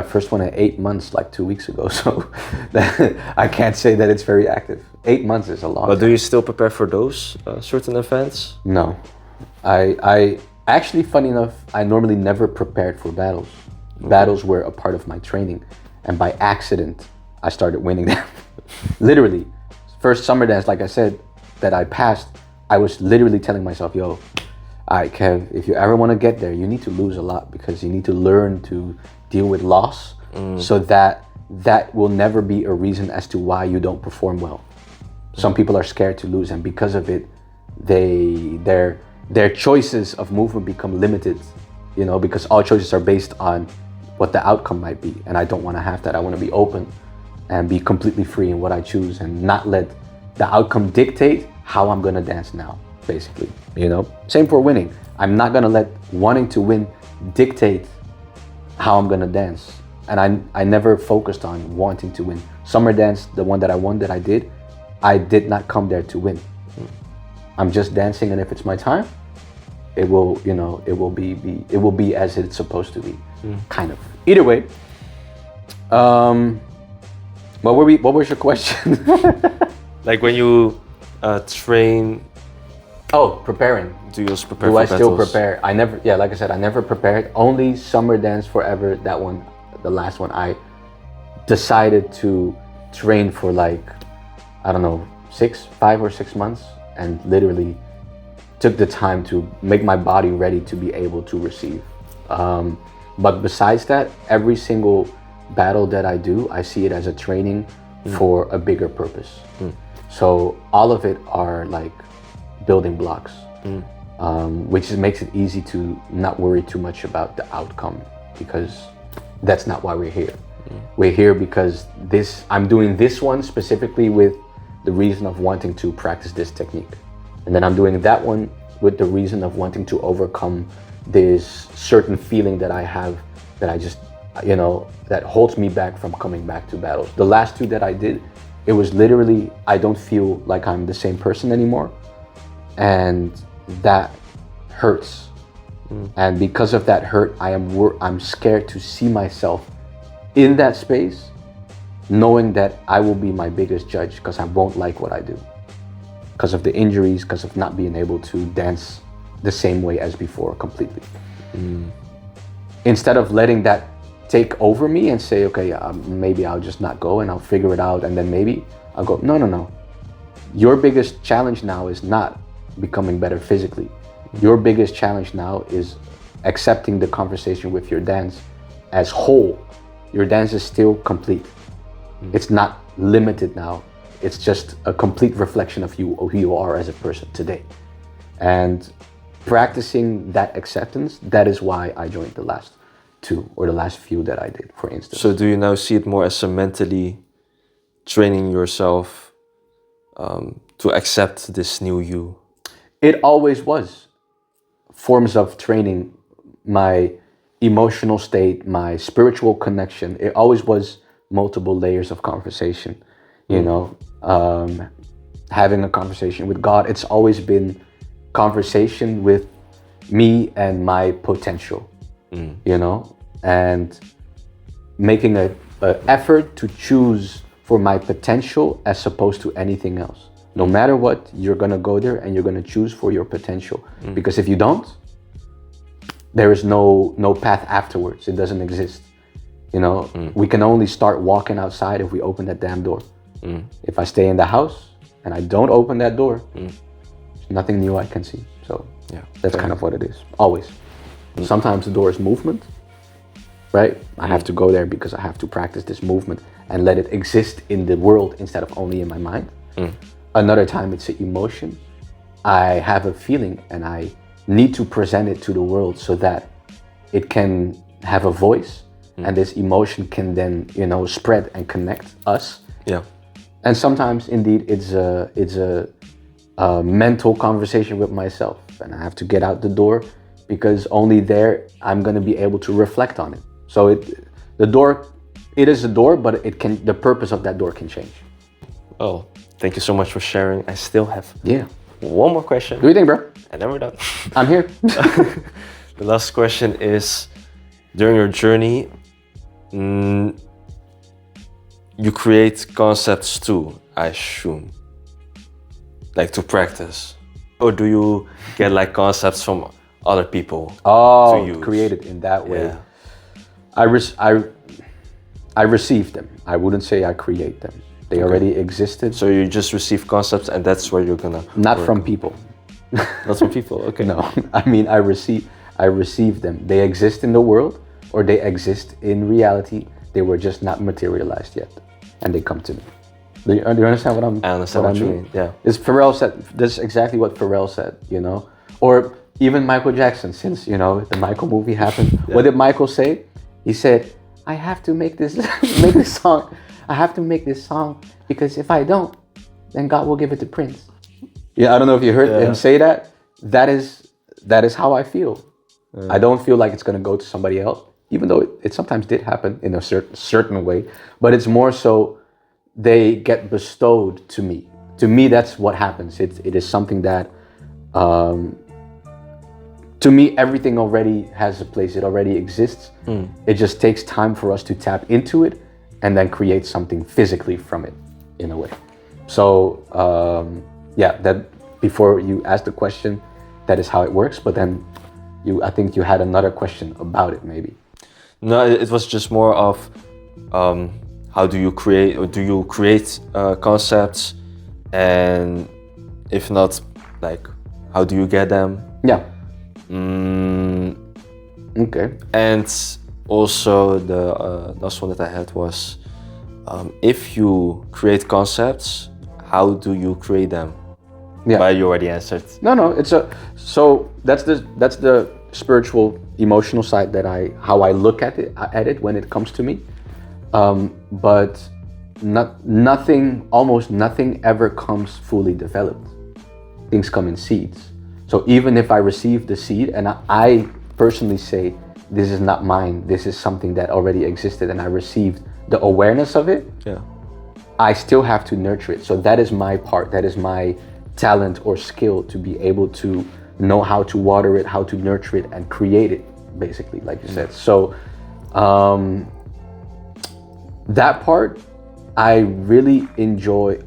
first one in 8 months, like 2 weeks ago. So I can't say that it's very active. 8 months is a long time. But do you still prepare for those certain events? No. I actually, funny enough, I normally never prepared for battles. Okay. Battles were a part of my training, and by accident, I started winning them. Literally. First summer dance, like I said, that I passed, I was literally telling myself, yo, all right, Kev, if you ever want to get there, you need to lose a lot, because you need to learn to deal with loss, so that will never be a reason as to why you don't perform well. Some people are scared to lose, and because of it, their choices of movement become limited, you know, because all choices are based on what the outcome might be. And I don't want to have that. I want to be open and be completely free in what I choose and not let the outcome dictate how I'm going to dance now, basically, you know? Same for winning. I'm not going to let wanting to win dictate how I'm going to dance. And I never focused on wanting to win. Summer dance, the one that I won, that I did not come there to win. I'm just dancing, and if it's my time, it will, you know, it will be as it's supposed to be, kind of. Either way, what was your question? Like when you train. Oh, preparing. Do you just prepare Do for I still battles? prepare? I never, yeah, like I said, I never prepared. Only Summer Dance Forever, that one, the last one, I decided to train for like, I don't know, 5 or 6 months, and literally took the time to make my body ready to be able to receive. But besides that, every single battle that I do, I see it as a training for a bigger purpose. So all of it are like building blocks, which makes it easy to not worry too much about the outcome, because that's not why we're here. We're here because I'm doing this one specifically with the reason of wanting to practice this technique. And then I'm doing that one with the reason of wanting to overcome this certain feeling that I have, that I just, you know, that holds me back from coming back to battles. The last 2 that I did, it was literally, I don't feel like I'm the same person anymore. And that hurts. And because of that hurt, I'm scared to see myself in that space, knowing that I will be my biggest judge, because I won't like what I do. Because of the injuries, because of not being able to dance the same way as before completely. Instead of letting that take over me and say, okay, maybe I'll just not go and I'll figure it out, and then maybe I'll go, no. Your biggest challenge now is not becoming better physically. Your biggest challenge now is accepting the conversation with your dance as whole. Your dance is still complete. It's not limited now. It's just a complete reflection of you, of who you are as a person today. And practicing that acceptance, that is why I joined the last 2 or the last few that I did, for instance. So do you now see it more as a mentally training yourself to accept this new you? It always was forms of training my emotional state, my spiritual connection. It always was multiple layers of conversation, you know, having a conversation with God. It's always been conversation with me and my potential, you know, and making an effort to choose for my potential as opposed to anything else. No matter what, you're gonna go there and you're gonna choose for your potential. Because if you don't, there is no path afterwards. It doesn't exist. You know, we can only start walking outside if we open that damn door. If I stay in the house and I don't open that door, there's nothing new I can see. So yeah, that's kind of what it is, always. Sometimes the door is movement, right? I have to go there because I have to practice this movement and let it exist in the world instead of only in my mind. Another time it's an emotion. I have a feeling and I need to present it to the world so that it can have a voice, and this emotion can then, you know, spread and connect us. Yeah. And sometimes indeed it's a mental conversation with myself, and I have to get out the door because only there I'm going to be able to reflect on it. So it is a door, but the purpose of that door can change. Oh, thank you so much for sharing. I still have one more question. What do you think, bro? And then we're done. I'm here. The last question is, during your journey, you create concepts too, I assume, like to practice, or do you get like concepts from other people? To use? Created in that way. Yeah. I receive them. I wouldn't say I create them. They already existed. So you just receive concepts, and that's where you're gonna not work. From people. Not from people. Okay. No, I mean I receive them. They exist in the world, or they exist in reality. They were just not materialized yet, and they come to me. Do you understand what I understand what you mean. Yeah. It's Pharrell said. That's exactly what Pharrell said. You know, or even Michael Jackson. Since you know the Michael movie happened, what did Michael say? He said, I have to make this make this song. I have to make this song because if I don't, then God will give it to Prince. Yeah, I don't know if you heard him say that. That is how I feel. I don't feel like it's gonna go to somebody else, even though it sometimes did happen in a certain way. But it's more so they get bestowed to me. To me, that's what happens. It is something that, to me, everything already has a place. It already exists. It just takes time for us to tap into it and then create something physically from it, in a way. So, that before you ask the question, that is how it works. But then I think you had another question about it, maybe. No, it was just more of how do you create, or do you create concepts, and if not, like, how do you get them? Yeah. Okay. And also the last one that I had was, if you create concepts, how do you create them? Yeah. But you already answered. No, so that's the spiritual, emotional side that how I look at it when it comes to me. But almost nothing ever comes fully developed. Things come in seeds. So even if I receive the seed and I personally say, this is not mine, this is something that already existed and I received the awareness of it, I still have to nurture it. So that is my part, that is my talent or skill, to be able to know how to water it, how to nurture it and create it, basically, like you said. So that part, I really enjoy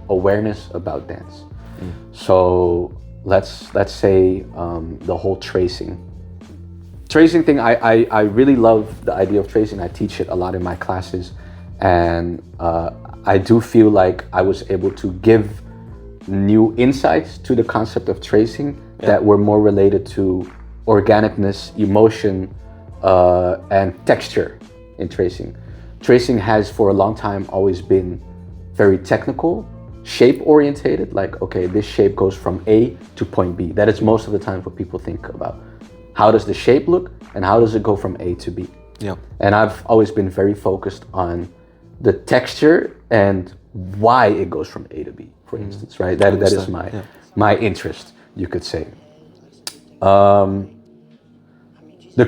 awareness about dance. So let's say the whole tracing thing, I really love the idea of tracing. I teach it a lot in my classes, and I do feel like I was able to give new insights to the concept of tracing that were more related to organicness, emotion, and texture in tracing. Tracing has for a long time always been very technical, shape orientated, like, okay, this shape goes from A to point B. That is most of the time what people think about. How does the shape look and how does it go from A to B? Yeah. And I've always been very focused on the texture and why it goes from A to B, for instance, right? That is my interest, you could say. The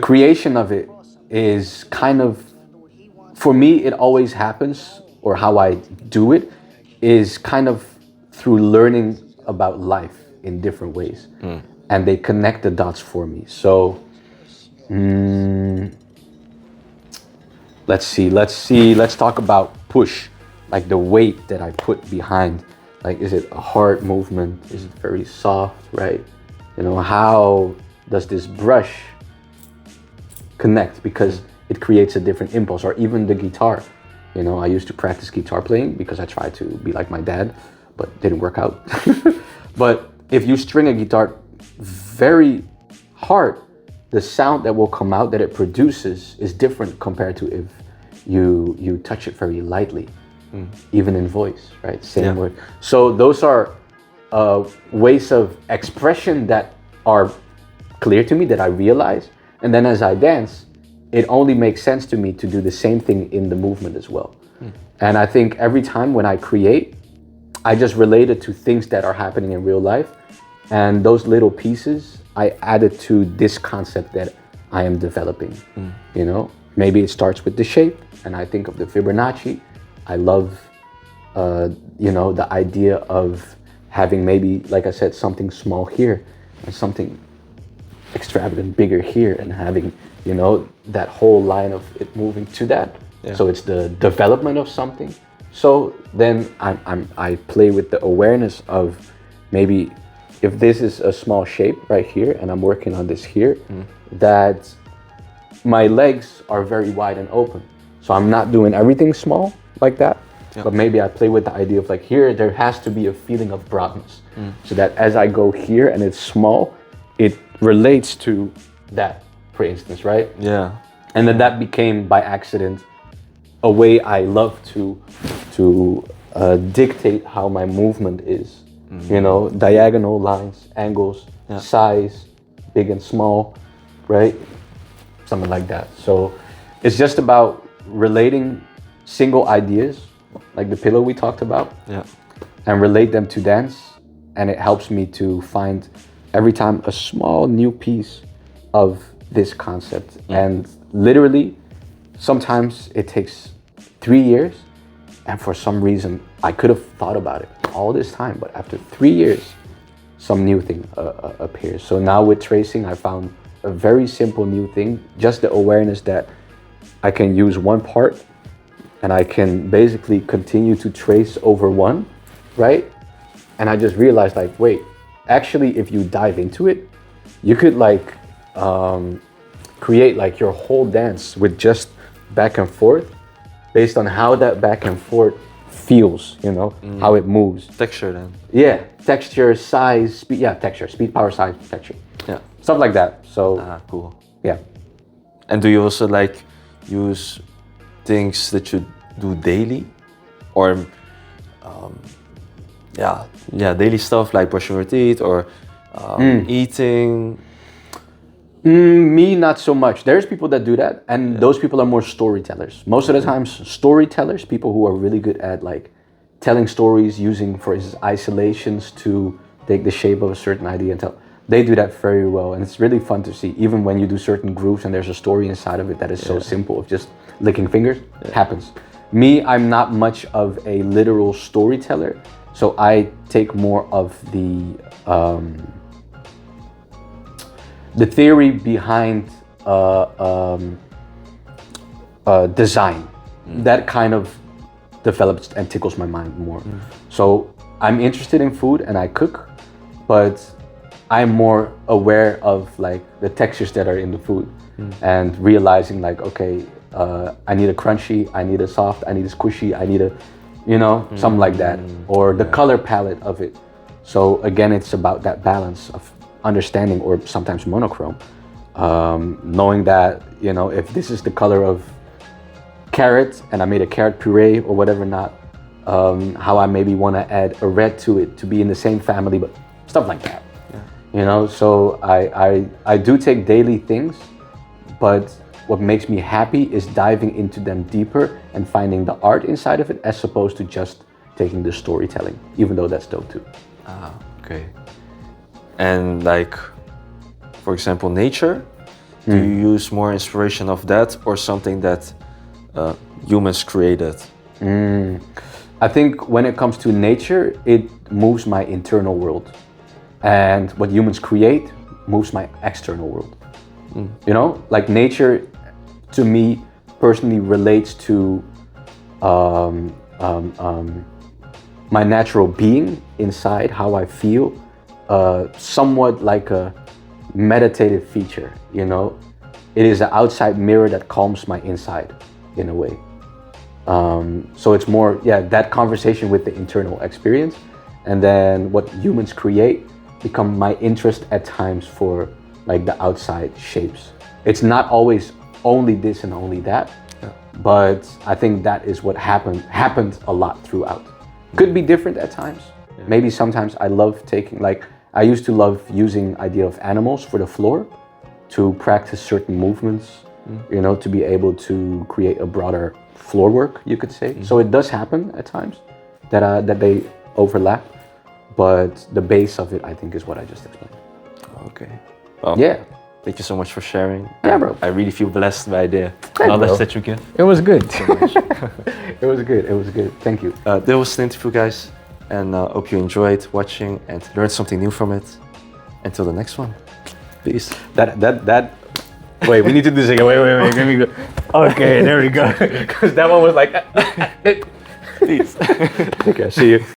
creation of it is kind of, for me, it always happens, or how I do it is kind of through learning about life in different ways. And they connect the dots for me. So let's talk about push, like the weight that I put behind. Like, is it a hard movement? Is it very soft, right? You know, how does this brush connect? Because it creates a different impulse. Or even the guitar. You know, I used to practice guitar playing because I tried to be like my dad, but didn't work out. But if you string a guitar very hard, the sound that will come out, that it produces, is different compared to if you touch it very lightly, even in voice, right? Same word. So those are ways of expression that are clear to me, that I realize. And then as I dance, it only makes sense to me to do the same thing in the movement as well. And I think every time when I create, I just relate it to things that are happening in real life. And those little pieces, I added to this concept that I am developing. You know, maybe it starts with the shape, and I think of the Fibonacci. I love, the idea of having maybe, like I said, something small here and something extravagant bigger here, and having, that whole line of it moving to that. So it's the development of something. So then I play with the awareness of, maybe if this is a small shape right here and I'm working on this here, that my legs are very wide and open. So I'm not doing everything small like that, but maybe I play with the idea of, like, here there has to be a feeling of broadness. So that as I go here and it's small, it relates to that, for instance, right? Yeah. And then that became, by accident, a way I love to dictate how my movement is. Diagonal lines, angles, size, big and small, right? something like that. So it's just about relating single ideas, like the pillow we talked about, and relate them to dance. And it helps me to find every time a small new piece of this concept. And literally, sometimes it takes 3 years, and for some reason, I could have thought about it all this time, but after 3 years, some new thing appears. So now with tracing, I found a very simple new thing, just the awareness that I can use one part and I can basically continue to trace over one, right? And I just realized like, wait, actually, if you dive into it, you could like create like your whole dance with just back and forth based on how that back and forth feels, you know, how it moves. Texture then. Yeah, texture, size, speed, texture, speed, power, size, texture. Yeah. Stuff like that, so. Cool. Yeah. And do you also like use things that you do daily? Or, daily stuff like brushing your teeth or eating? Me, not so much. There's people that do that, and those people are more storytellers. Most of the times, storytellers, people who are really good at like telling stories, using, for instance, isolations to take the shape of a certain idea and tell. They do that very well, and it's really fun to see. Even when you do certain grooves and there's a story inside of it that is so simple of just licking fingers, happens. Me, I'm not much of a literal storyteller, so I take more of the theory behind design. That kind of develops and tickles my mind more. So I'm interested in food and I cook, but I'm more aware of like the textures that are in the food and realizing like, okay, I need a crunchy, I need a soft, I need a squishy, I need a, you know, something like that, or the color palette of it. So again, it's about that balance of understanding, or sometimes monochrome, knowing that, you know, if this is the color of carrot and I made a carrot puree or whatever, not how I maybe want to add a red to it to be in the same family, but stuff like that. You know, so I do take daily things, but what makes me happy is diving into them deeper and finding the art inside of it, as opposed to just taking the storytelling, even though that's dope too. Okay. And like, for example, nature, do you use more inspiration of that or something that humans created? I think when it comes to nature, it moves my internal world. And what humans create moves my external world. You know, like nature to me personally relates to my natural being inside, how I feel, somewhat like a meditative feature, you know. It is an outside mirror that calms my inside in a way. So it's more, that conversation with the internal experience, and then what humans create become my interest at times for like the outside shapes. It's not always only this and only that, but I think that is what happened a lot throughout. Could be different at times. Maybe sometimes I love taking, like I used to love using idea of animals for the floor to practice certain movements, you know, to be able to create a broader floor work, you could say. So it does happen at times that they overlap, but the base of it, I think, is what I just explained. Okay. Well, thank you so much for sharing. Yeah, bro. I really feel blessed by the Thanks, knowledge bro. that you give. It was good. It was good. It was good. Thank you. That was the interview, guys, and hope you enjoyed watching and learned something new from it. Until the next one, peace. That. Wait, we need to do this again. Wait. Let me go. Okay, there we go. Because that one was like. Peace. Okay, see you.